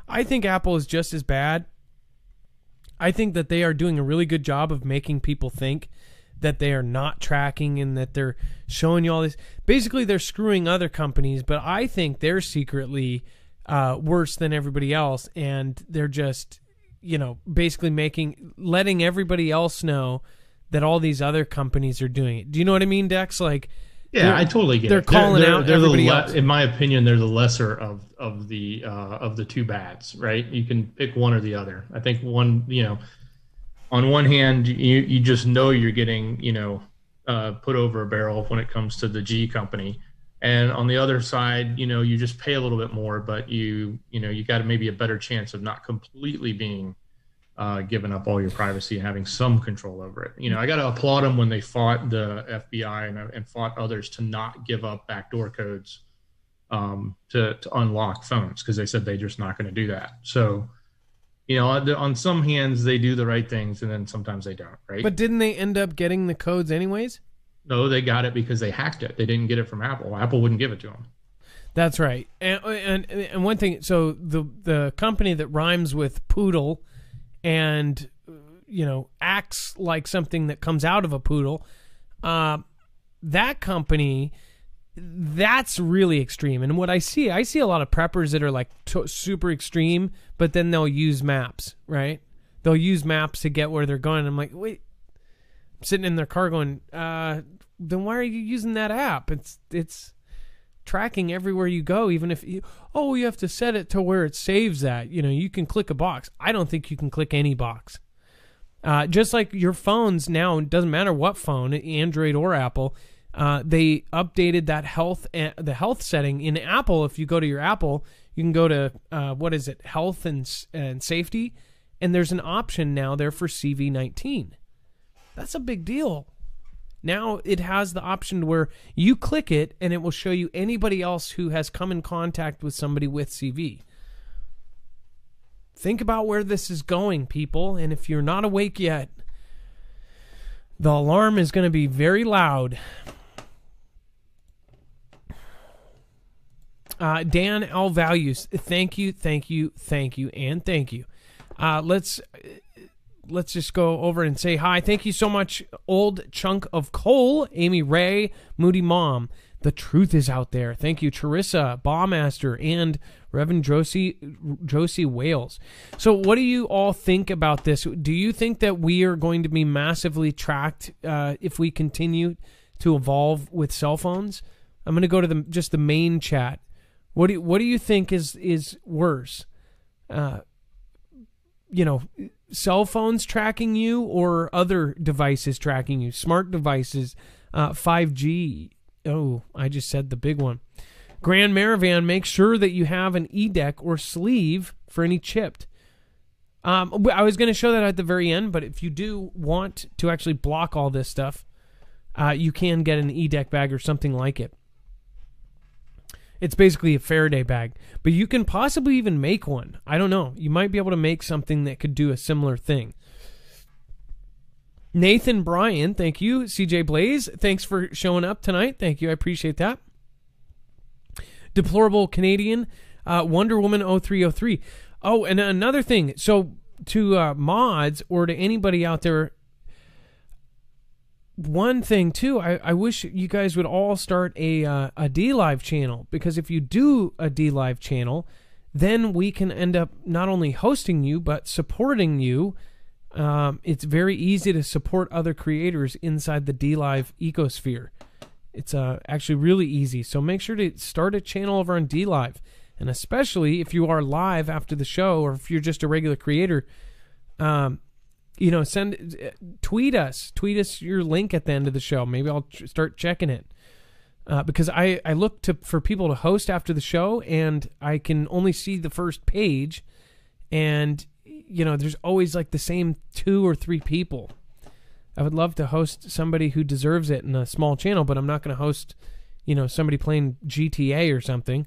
I think Apple is just as bad. I think that they are doing a really good job of making people think that they are not tracking and that they're showing you all this. Basically, they're screwing other companies, but I think they're secretly worse than everybody else, and they're just, basically letting everybody else know that all these other companies are doing it. Do you know what I mean, Dex? Like, yeah, I totally get it. They're calling out everybody else. In my opinion, they're the lesser of the two bads, right? You can pick one or the other. I think one, on one hand, you just know you're getting, put over a barrel when it comes to the G company. And on the other side, you just pay a little bit more, but you got maybe a better chance of not completely being giving up all your privacy and having some control over it. I got to applaud them when they fought the FBI and fought others to not give up backdoor codes to unlock phones, because they said they're just not going to do that. So, on some hands they do the right things, and then sometimes they don't, right? But didn't they end up getting the codes anyways? No, they got it because they hacked it. They didn't get it from Apple. Apple wouldn't give it to them. That's right. And one thing, so the company that rhymes with poodle and acts like something that comes out of a poodle, that company, that's really extreme. And what I see a lot of preppers that are like super extreme, but then they'll use maps, right? They'll use maps to get where they're going. I'm like, wait, I'm sitting in their car going, then why are you using that app? It's tracking everywhere you go, even if you have to set it to where it saves that. You can click a box. I don't think you can click any box. Just like your phones now, it doesn't matter what phone, Android or Apple, they updated that the health setting in Apple. If you go to your Apple, you can go to health and safety, and there's an option now there for CV19. That's a big deal. Now it has the option where you click it and it will show you anybody else who has come in contact with somebody with CV. Think about where this is going, people. And if you're not awake yet, the alarm is going to be very loud. Dan L. Values, thank you, and thank you. Let's just go over and say hi. Thank you so much, Old Chunk of Coal, Amy Ray, Moody Mom. The truth is out there. Thank you, Charissa, Bawmaster, and Reverend Josie Wales. So what do you all think about this? Do you think that we are going to be massively tracked if we continue to evolve with cell phones? I'm going to go to just the main chat. What do you think is worse? Cell phones tracking you or other devices tracking you? Smart devices, 5G. Oh, I just said the big one. Grand Maravan, make sure that you have an eDeck or sleeve for any chipped. I was going to show that at the very end, but if you do want to actually block all this stuff, you can get an eDeck bag or something like it. It's basically a Faraday bag, but you can possibly even make one. I don't know. You might be able to make something that could do a similar thing. Nathan Bryan, thank you. CJ Blaze, thanks for showing up tonight. Thank you. I appreciate that. Deplorable Canadian, Wonder Woman 0303. Oh, and another thing. So to mods or to anybody out there, one thing too, I wish you guys would all start a DLive channel, because if you do a DLive channel, then we can end up not only hosting you but supporting you. It's very easy to support other creators inside the DLive ecosphere. It's actually really easy. So make sure to start a channel over on DLive, and especially if you are live after the show, or if you're just a regular creator. Tweet us your link at the end of the show. Maybe I'll start checking it. Because I look for people to host after the show, and I can only see the first page, and there's always like the same 2 or 3 people. I would love to host somebody who deserves it in a small channel, but I'm not going to host, somebody playing GTA or something.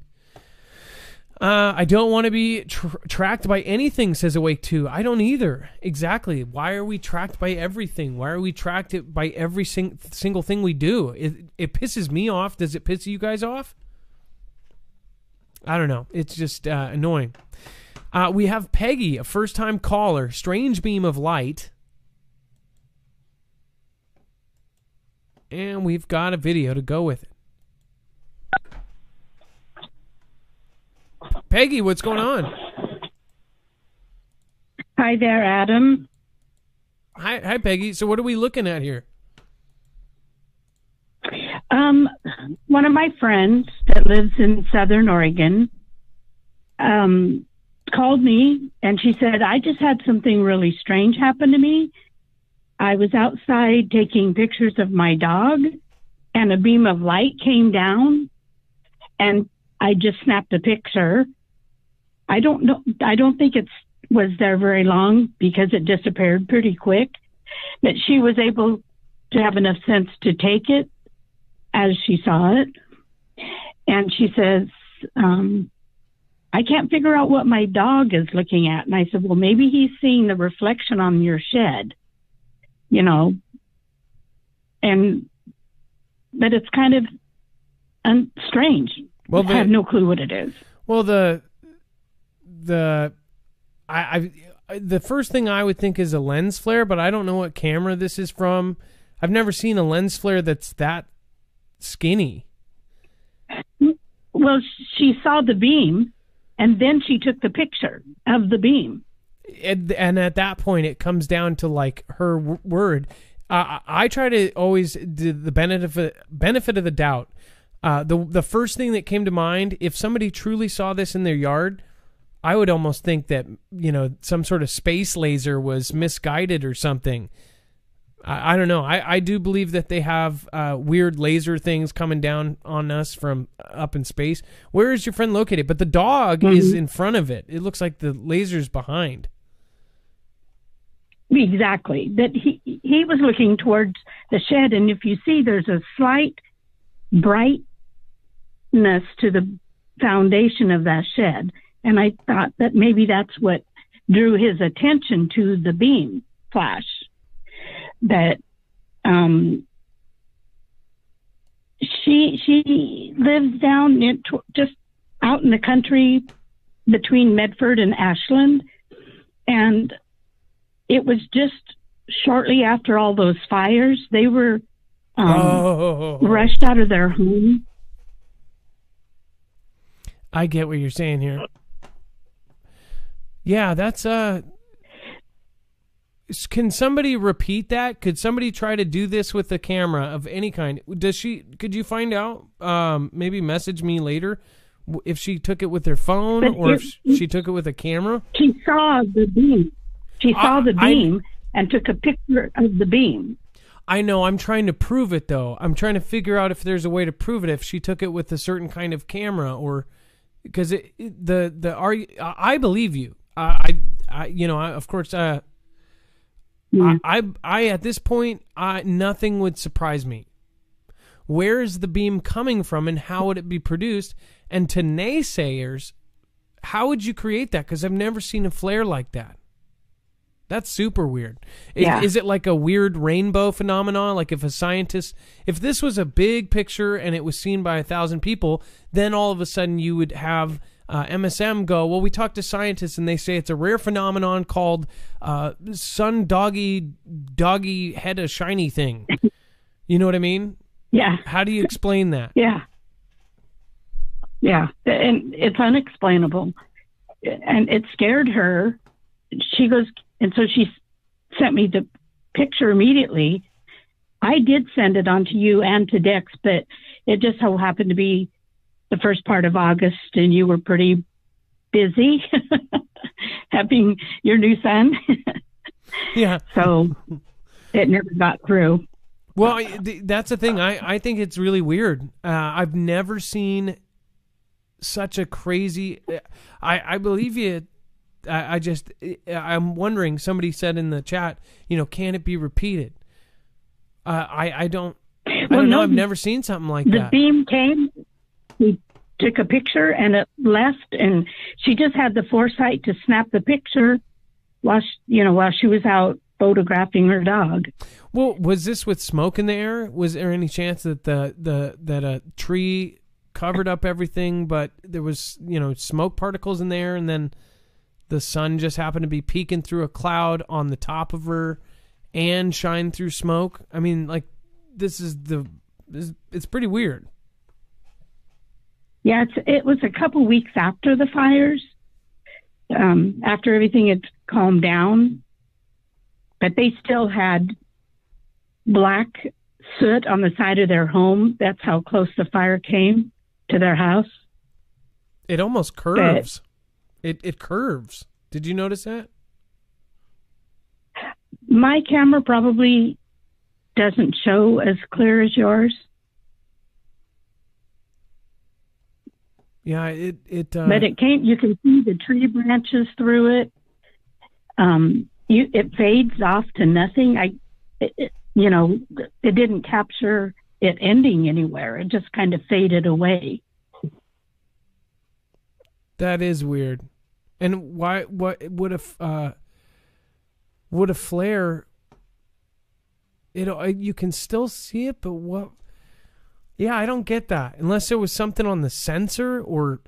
I don't want to be tracked by anything, says Awake 2. I don't either. Exactly. Why are we tracked by everything? Why are we tracked by every single thing we do? It pisses me off. Does it piss you guys off? I don't know. It's just annoying. We have Peggy, a first-time caller. Strange beam of light. And we've got a video to go with it. Peggy, what's going on? Hi there, Adam. Hi, Peggy. So what are we looking at here? One of my friends that lives in Southern Oregon called me, and she said, I just had something really strange happen to me. I was outside taking pictures of my dog, and a beam of light came down, and I just snapped a picture. I don't know. I don't think it was there very long because it disappeared pretty quick. But she was able to have enough sense to take it as she saw it. And she says, I can't figure out what my dog is looking at. And I said, well, maybe he's seeing the reflection on your shed, you know. But it's kind of strange. Well, I have no clue what it is. Well, the first thing I would think is a lens flare, but I don't know what camera this is from. I've never seen a lens flare that's that skinny. Well, she saw the beam, and then she took the picture of the beam. And at that point, it comes down to like her word. I try to always do the benefit of the doubt. The first thing that came to mind, if somebody truly saw this in their yard, I would almost think that, you know, some sort of space laser was misguided or something. I don't know. I do believe that they have weird laser things coming down on us from up in space. Where is your friend located? But the dog is in front of it. It looks like the laser's behind. Exactly. That he was looking towards the shed, and if you see, there's a slight brightness to the foundation of that shed. And I thought that maybe that's what drew his attention to the beam flash. That she lives down just out in the country between Medford and Ashland, and it was just shortly after all those fires. They were rushed out of their home. I get what you're saying here. Yeah, that's Can somebody repeat that? Could somebody try to do this with a camera of any kind? Could you find out? Maybe message me later if she took it with her phone or if she took it with a camera. She saw the beam. She saw the beam and took a picture of the beam. I know. I'm trying to prove it, though. I'm trying to figure out if there's a way to prove it. If she took it with a certain kind of camera, or because I believe you. Of course. I at this point, nothing would surprise me. Where is the beam coming from, and how would it be produced? And to naysayers, how would you create that? Because I've never seen a flare like that. That's super weird. Is it like a weird rainbow phenomenon? Like if this was a big picture and it was seen by 1,000 people, then all of a sudden you would have MSM go, well, we talked to scientists and they say it's a rare phenomenon called sun doggy head a shiny thing. You know what I mean? Yeah. How do you explain that? Yeah. Yeah. And it's unexplainable. And it scared her. She goes, and so she sent me the picture immediately. I did send it on to you and to Dex, but it just so happened to be the first part of August, and you were pretty busy having your new son. Yeah. So it never got through. Well, that's the thing. I think it's really weird. I've never seen such a crazy... I believe you. I'm wondering, somebody said in the chat, can it be repeated? I don't know. I've never seen something like that. The beam came, we took a picture, and it left, and she just had the foresight to snap the picture while she was out photographing her dog. Well, was this with smoke in the air? Was there any chance that that a tree covered up everything, but there was smoke particles in there, and then the sun just happened to be peeking through a cloud on the top of her and shine through smoke? I mean, like, it's pretty weird. Yeah, it was a couple weeks after the fires, after everything had calmed down, but they still had black soot on the side of their home. That's how close the fire came to their house. It almost curves. It curves. Did you notice that? My camera probably doesn't show as clear as yours. Yeah, it. But it came. You can see the tree branches through it. It fades off to nothing. It didn't capture it ending anywhere. It just kind of faded away. That is weird. And why? What would a flare? You can still see it, but what? Yeah, I don't get that. Unless there was something on the sensor, or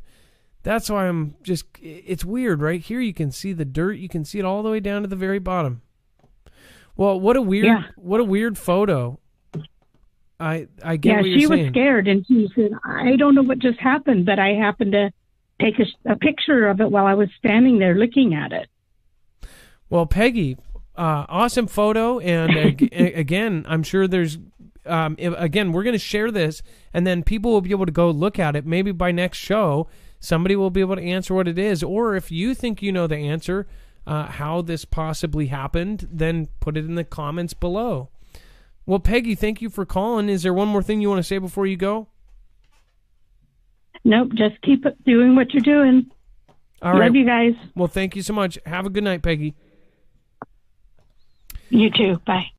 that's why I'm just. It's weird, right here. You can see the dirt. You can see it all the way down to the very bottom. Well, what a weird photo. I get what you're saying. Yeah, she was scared, and she said, "I don't know what just happened, but I happened to take a picture of it while I was standing there looking at it." Well, Peggy, awesome photo, and again, I'm sure there's. Again, we're going to share this, and then people will be able to go look at it. Maybe by next show, somebody will be able to answer what it is. Or if you think you know the answer, how this possibly happened, then put it in the comments below. Well, Peggy, thank you for calling. Is there one more thing you want to say before you go? Nope, just keep doing what you're doing. All right. Love you guys. Well, thank you so much. Have a good night, Peggy. You too. Bye.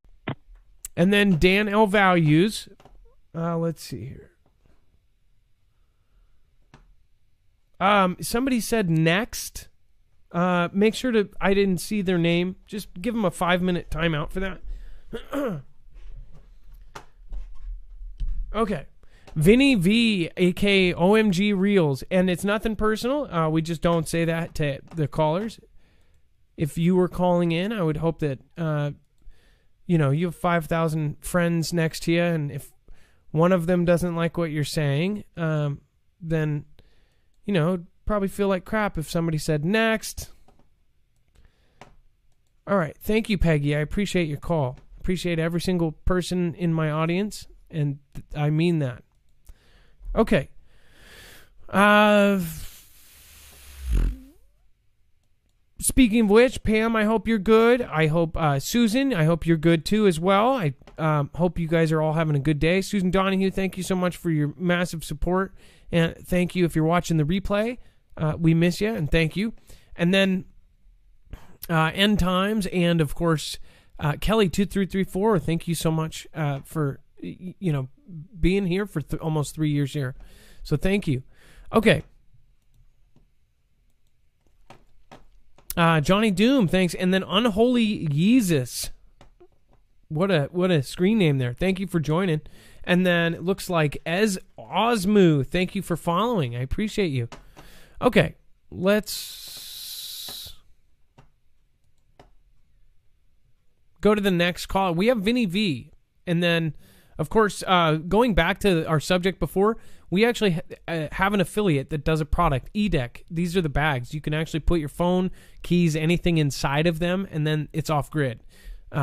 And then Dan L. Values. Let's see here. Somebody said next. Make sure to, I didn't see their name. Just give them a 5-minute timeout for that. Okay. Vinny V, aka OMG Reels. And it's nothing personal. We just don't say that to the callers. If you were calling in, I would hope that, you have 5,000 friends next to you, and if one of them doesn't like what you're saying, then, probably feel like crap if somebody said next. All right. Thank you, Peggy. I appreciate your call. Appreciate every single person in my audience, and I mean that. Okay. Speaking of which, Pam, I hope you're good. I hope, Susan, I hope you're good too as well. I hope you guys are all having a good day. Susan Donahue, thank you so much for your massive support. And thank you if you're watching the replay. We miss you, and thank you. And then End Times, and of course, Kelly2334, thank you so much for, being here for almost 3 years here. So thank you. Okay. Johnny Doom, thanks. And then Unholy Yeezus. What a screen name there. Thank you for joining. And then it looks like Ez Osmu. Thank you for following. I appreciate you. Okay, let's go to the next call. We have Vinny V. And then, of course, going back to our subject before, we actually have an affiliate that does a product, eDeck. These are the bags. You can actually put your phone, keys, anything inside of them, and then it's off-grid.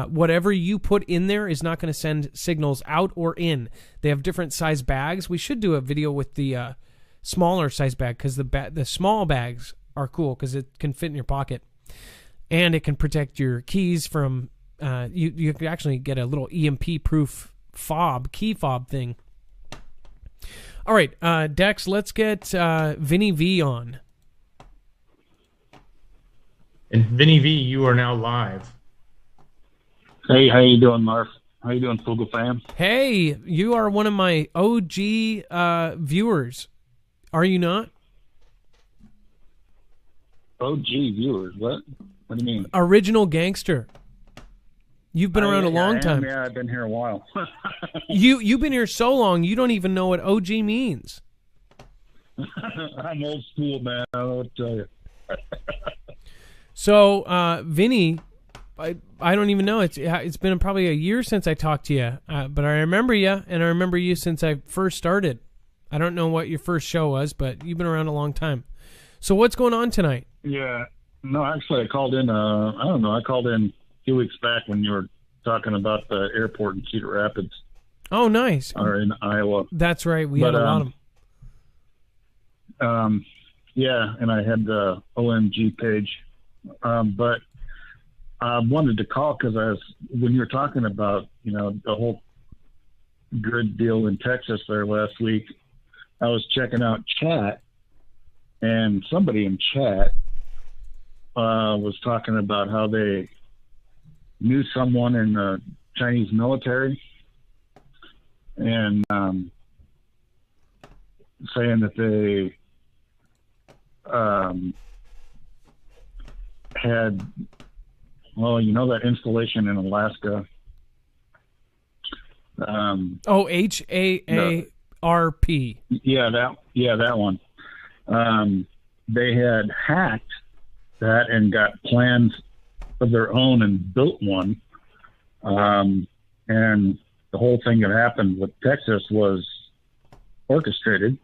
Whatever you put in there is not going to send signals out or in. They have different size bags. We should do a video with the smaller size bag, because the small bags are cool because it can fit in your pocket. And it can protect your keys from... you can actually get a little EMP-proof key fob thing. All right, Dex, let's get Vinny V on. And Vinny V, you are now live. Hey, how you doing, Murph? How you doing, Fugle fam? Hey, you are one of my OG viewers. Are you not? OG viewers? What? What do you mean? Original gangster. You've been around a long time. Yeah, I've been here a while. You've been here so long, you don't even know what OG means. I'm old school, man. I don't know what to tell you. So, Vinny, I don't even know. It's been probably a year since I talked to you, but I remember you, and I remember you since I first started. I don't know what your first show was, but you've been around a long time. So what's going on tonight? Yeah. No, actually, I called in, I called in a few weeks back when you were talking about the airport in Cedar Rapids. Oh, nice. Or in Iowa. That's right. We had a lot of them. Yeah, and I had the OMG page. But I wanted to call because when you were talking about, the whole grid deal in Texas there last week, I was checking out chat, and somebody in chat was talking about how they knew someone in the Chinese military, and saying that they had, well, you know, that installation in Alaska. HAARP. Yeah, that one. They had hacked that and got plans of their own and built one. And the whole thing that happened with Texas was orchestrated.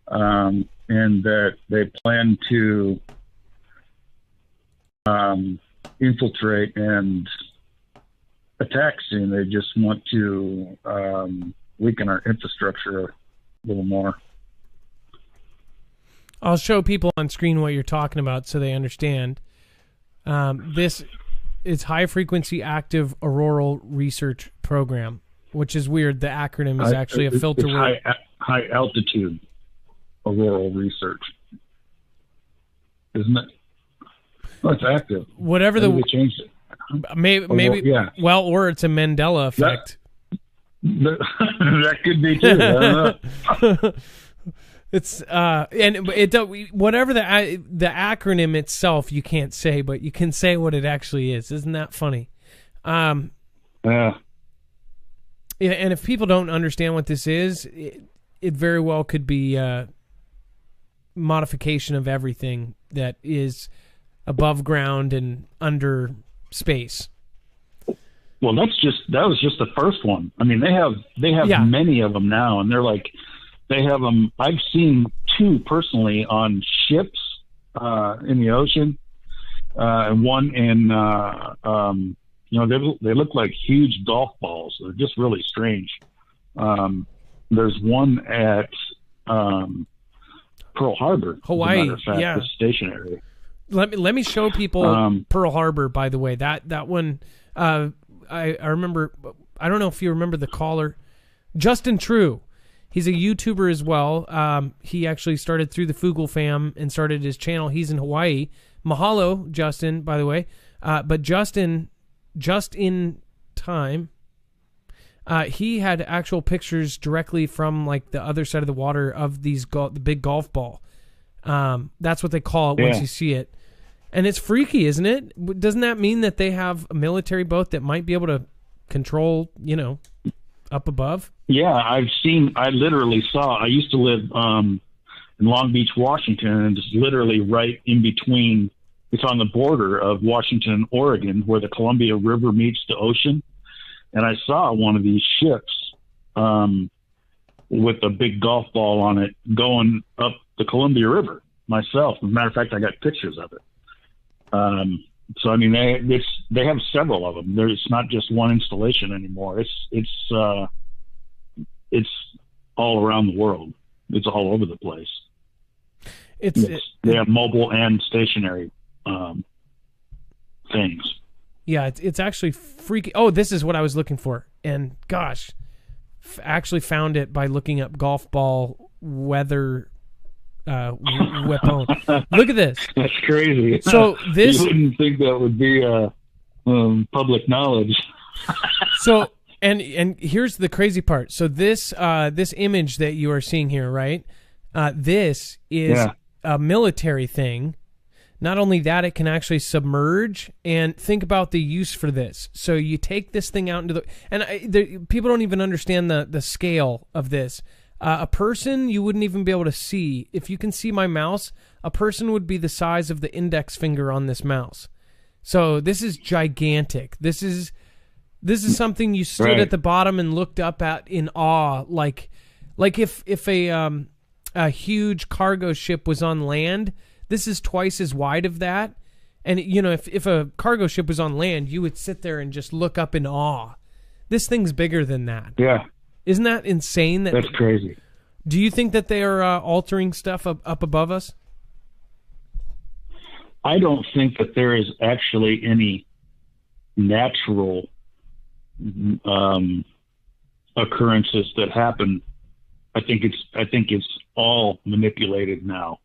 And that they planned to infiltrate and attack soon. They just want to weaken our infrastructure a little more. I'll show people on screen what you're talking about so they understand. This is High Frequency Active Auroral Research Program, which is weird. The acronym is actually a filter word. High altitude auroral research, isn't it? Well, it's active. Whatever they changed it. Maybe. Yeah. Well, or it's a Mandela effect. That could be too. I don't know. It's and it whatever the acronym itself you can't say, but you can say what it actually is. Isn't that funny? Yeah. And if people don't understand what this is, it very well could be modification of everything that is above ground and under space. Well, that was just the first one. I mean, they have many of them now, and they're like. They have them. I've seen two personally on ships in the ocean, and one in. They look like huge golf balls. They're just really strange. There's one at Pearl Harbor, Hawaii. As a matter of fact, yeah, it's stationary. Let me show people Pearl Harbor. By the way, that one. I remember. I don't know if you remember the caller, Justin True. He's a YouTuber as well. He actually started through the Fugel fam and started his channel. He's in Hawaii. Mahalo, Justin, by the way. But Justin, just in time, he had actual pictures directly from like the other side of the water of these the big golf ball. That's what they call it once you see it. And it's freaky, isn't it? Doesn't that mean that they have a military boat that might be able to control, up above? Yeah, I literally saw, I used to live in Long Beach, Washington, and it's literally right in between, it's on the border of Washington and Oregon where the Columbia River meets the ocean. And I saw one of these ships with a big golf ball on it going up the Columbia River myself. As a matter of fact, I got pictures of it. So, I mean, they have several of them. It's not just one installation anymore. It's all around the world. It's all over the place. They have mobile and stationary things. Yeah, it's actually freaky. Oh, this is what I was looking for. And gosh, actually found it by looking up golf ball weather weapon. Look at this. That's crazy. So this, you wouldn't think that would be public knowledge. So and here's the crazy part. So this image that you are seeing here, right? This is a military thing. Not only that, it can actually submerge. And think about the use for this. So you take this thing out into the people don't even understand the scale of this. A person you wouldn't even be able to see. If you can see my mouse, a person would be the size of the index finger on this mouse. So this is gigantic. This is something you stood at the bottom and looked up at in awe, like if a huge cargo ship was on land. This is twice as wide of that. And if a cargo ship was on land, you would sit there and just look up in awe. This thing's bigger than that. Yeah. Isn't that insane? That's crazy. Do you think that they are altering stuff up above us? I don't think that there is actually any natural occurrences that happen. I think it's all manipulated now.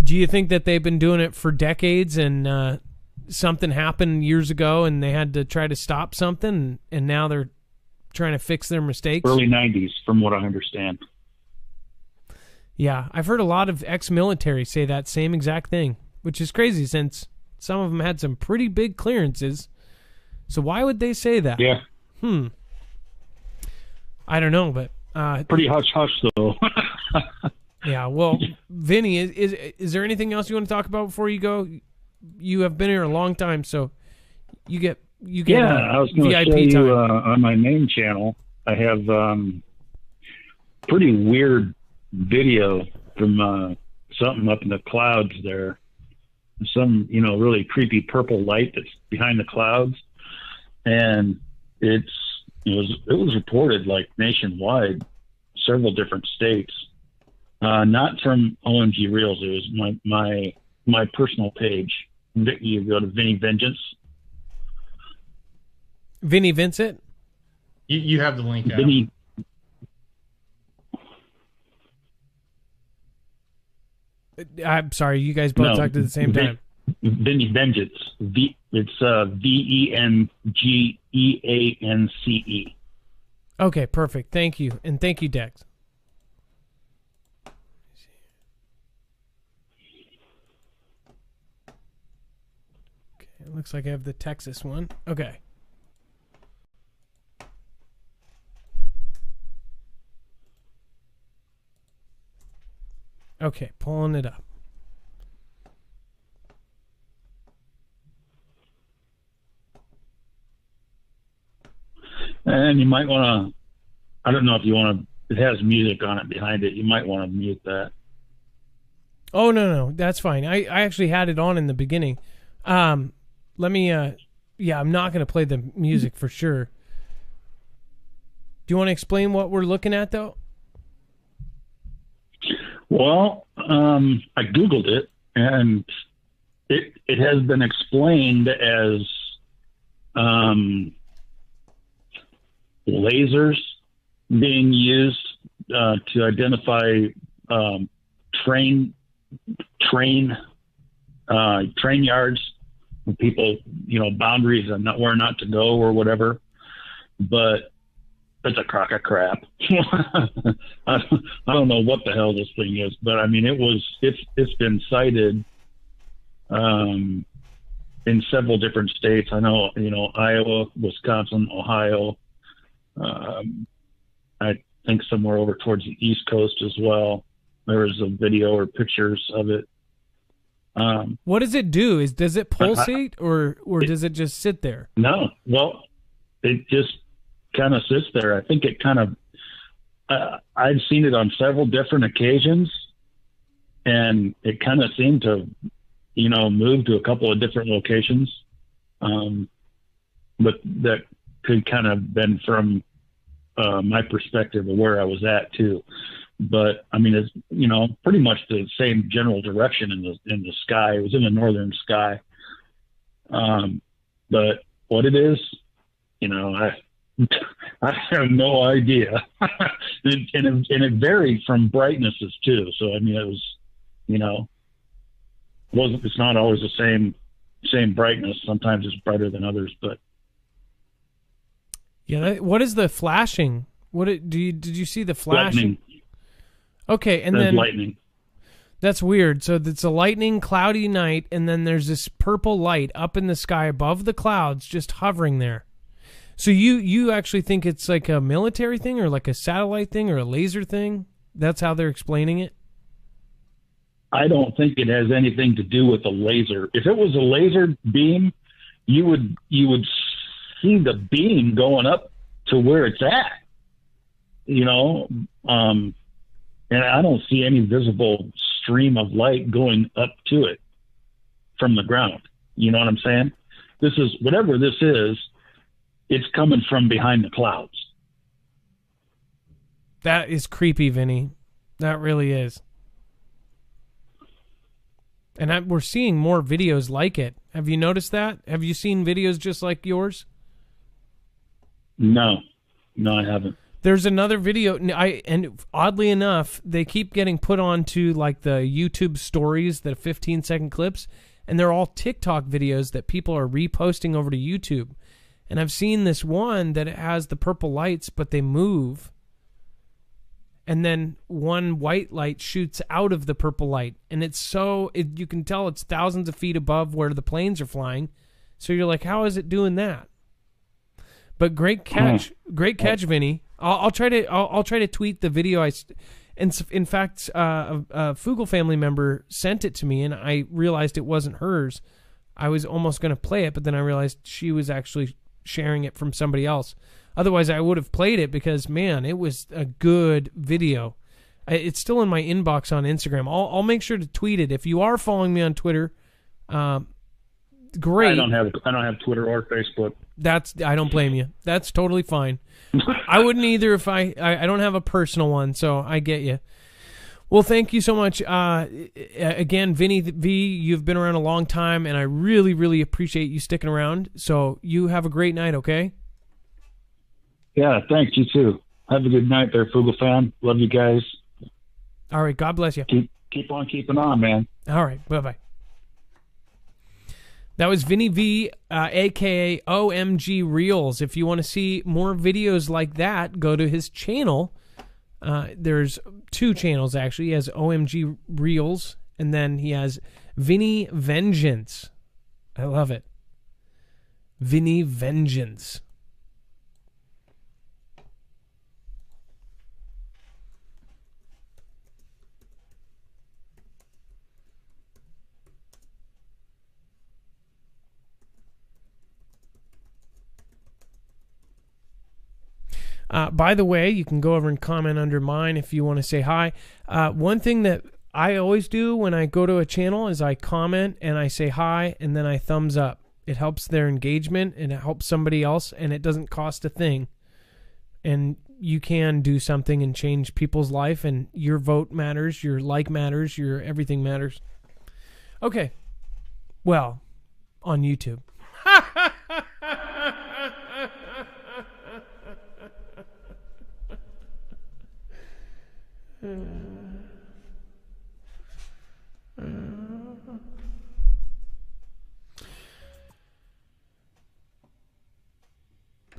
Do you think that they've been doing it for decades and something happened years ago and they had to try to stop something and now they're trying to fix their mistakes? Early 90s, from what I understand. Yeah, I've heard a lot of ex-military say that same exact thing, which is crazy since some of them had some pretty big clearances. So why would they say that? Yeah. I don't know, but pretty hush-hush, though. Yeah, well, Vinny, is there anything else you want to talk about before you go? You have been here a long time, so you get I was going to show VIP you time. on my main channel. I have pretty weird video from something up in the clouds there. Some really creepy purple light that's behind the clouds, and it was reported like nationwide, several different states. Not from OMG Reels. It was my personal page. You go to Vinny Vengeance. Vinny Vincent? You have the link out. Vinny. I'm sorry, you guys both talked at the same time. Vinny Vengeance. It's VenGeance. Okay, perfect. Thank you. And thank you, Dex. Okay, it looks like I have the Texas one. Okay. Okay, pulling it up. And you might want to, I don't know if you want to, it has music on it behind it. You might want to mute that. Oh, no, that's fine. I actually had it on in the beginning. Let me, I'm not going to play the music for sure. Do you want to explain what we're looking at, though? Well, I Googled it, and it has been explained as lasers being used to identify train yards, people, boundaries and where not to go or whatever. But it's a crock of crap. I don't know what the hell this thing is, but I mean, it's been cited in several different states. I know, Iowa, Wisconsin, Ohio. I think somewhere over towards the East Coast as well. There is a video or pictures of it. What does it do? Does it pulsate or does it just sit there? No. Well, it just kind of sits there. I think it kind of, I've seen it on several different occasions, and it kind of seemed to, move to a couple of different locations. But that could kind of been from my perspective of where I was at too. But I mean, it's, pretty much the same general direction in the sky. It was in the northern sky. But what it is, I have no idea. and it varied from brightnesses too. So, I mean, it was, it's not always the same brightness. Sometimes it's brighter than others, but. Yeah. What is the flashing? Did you see the flashing? Lightning. Okay. And there's then lightning. That's weird. So it's a lightning, cloudy night, and then there's this purple light up in the sky above the clouds, just hovering there. So you actually think it's like a military thing or like a satellite thing or a laser thing? That's how they're explaining it? I don't think it has anything to do with a laser. If it was a laser beam, you would see the beam going up to where it's at. And I don't see any visible stream of light going up to it from the ground. You know what I'm saying? This is, whatever this is, it's coming from behind the clouds. That is creepy, Vinny. That really is. And we're seeing more videos like it. Have you noticed that? Have you seen videos just like yours? No, I haven't. There's another video, and oddly enough, they keep getting put onto like the YouTube stories, the 15-second clips, and they're all TikTok videos that people are reposting over to YouTube. And I've seen this one that it has the purple lights, but they move. and then one white light shoots out of the purple light, and you can tell it's thousands of feet above where the planes are flying. So you're like, how is it doing that? But great catch, Vinny. I'll try to tweet the video. In fact, a Fugle family member sent it to me, and I realized it wasn't hers. I was almost going to play it, but then I realized she was actually sharing it from somebody else. Otherwise, I would have played it because, man, it was a good video. It's still in my inbox on Instagram. I'll make sure to tweet it. If you are following me on Twitter, great. I don't have Twitter or Facebook. I don't blame you. That's totally fine. I wouldn't either if I don't have a personal one, so I get you. Well, thank you so much. Again, Vinny V, you've been around a long time, and I really, really appreciate you sticking around. So you have a great night, okay? Yeah, thanks. You too. Have a good night there, Fugle fan. Love you guys. All right, God bless you. Keep on keeping on, man. All right, bye-bye. That was Vinny V, a.k.a. OMG Reels. If you want to see more videos like that, go to his channel. There's 2 channels, actually. He has OMG Reels, and then he has Vinny Vengeance. I love it. Vinny Vengeance. By the way, you can go over and comment under mine if you want to say hi. One thing that I always do when I go to a channel is I comment and I say hi and then I thumbs up. It helps their engagement and it helps somebody else and it doesn't cost a thing. And you can do something and change people's life, and your vote matters, your like matters, your everything matters. Okay. Well, on YouTube.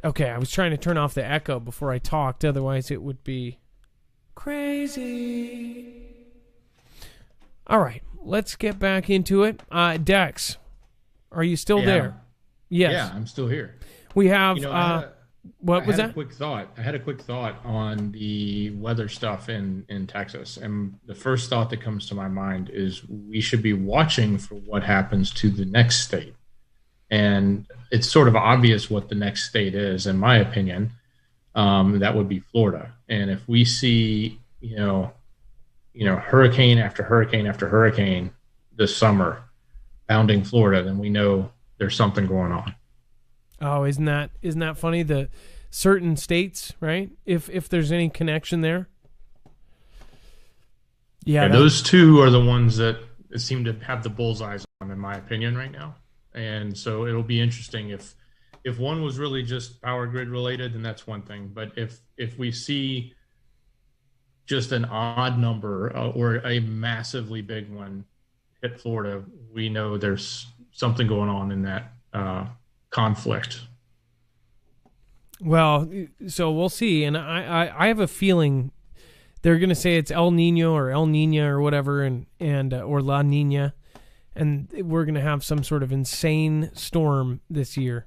Okay, I was trying to turn off the echo before I talked, otherwise it would be crazy. All right, let's get back into it. Dex, are you still there? Yes. Yeah, I'm still here. We have what was that? I had a quick thought on the weather stuff in Texas, and the first thought that comes to my mind is we should be watching for what happens to the next state. And it's sort of obvious what the next state is, in my opinion. That would be Florida. And if we see, hurricane after hurricane after hurricane this summer pounding Florida, then we know there's something going on. Oh, isn't that funny? The certain states, right? If there's any connection there. Yeah, those two are the ones that seem to have the bullseyes on, in my opinion, right now. And so it'll be interesting if one was really just power grid related, then that's one thing. But if we see just an odd number or a massively big one hit Florida, we know there's something going on in that conflict. Well, so we'll see. And I have a feeling they're going to say it's El Nino or El Nina or whatever, and or La Nina. And we're going to have some sort of insane storm this year.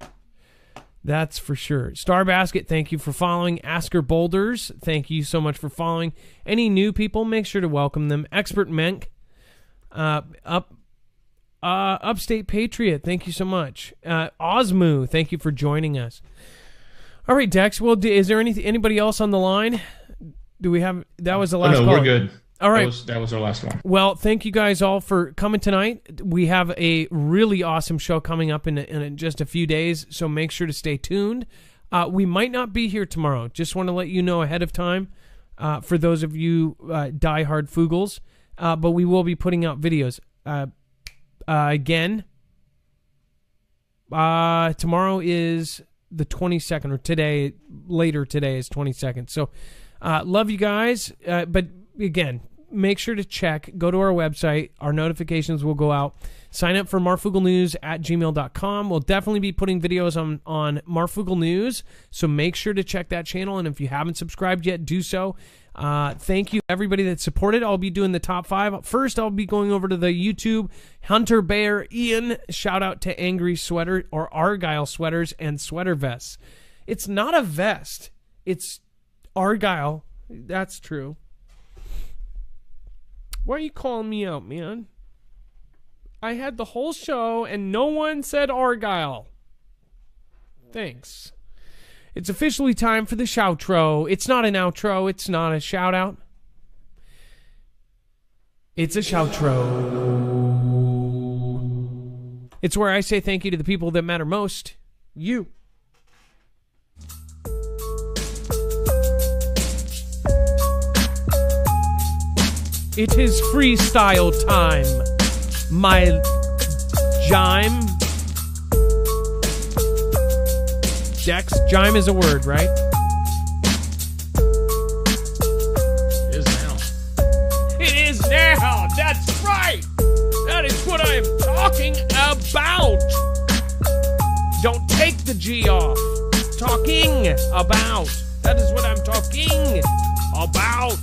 That's for sure. Star Basket, thank you for following. Asker Boulders, thank you so much for following. Any new people, make sure to welcome them. Expert Menk, Upstate Patriot, thank you so much. Osmu, thank you for joining us. All right, Dex, well, is there anybody else on the line? Do we have... That was the last call. No, we're good. All right. That was our last one. Well, thank you guys all for coming tonight. We have a really awesome show coming up in just a few days, so make sure to stay tuned. We might not be here tomorrow. Just want to let you know ahead of time for those of you diehard Fugles, but we will be putting out videos. Again, tomorrow is the 22nd, or later today is 22nd. So love you guys, but again, make sure to check. Go to our website. Our notifications will go out. Sign up for marfugelnews@gmail.com. We'll definitely be putting videos on Marfugel News, so make sure to check that channel. And if you haven't subscribed yet, do so. Thank you, everybody that supported. I'll be doing the top 5. First, I'll be going over to the YouTube. Hunter Bear Ian, shout out to Angry Sweater or Argyle Sweaters and Sweater Vests. It's not a vest. It's Argyle. That's true. Why are you calling me out, man? I had the whole show and no one said Argyle. Thanks. It's officially time for the shoutro. It's not an outro. It's not a shout out. It's a shoutro. It's where I say thank you to the people that matter most. You. It is freestyle time. My Jime. Dex, Jime is a word, right? It is now. It is now. That's right. That is what I am talking about. Don't take the G off. Talking about. That is what I'm talking about.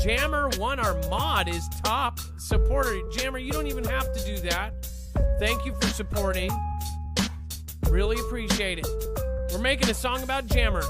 Jammer won our mod is top supporter. Jammer, you don't even have to do that. Thank you for supporting. Really appreciate it. We're making a song about Jammer.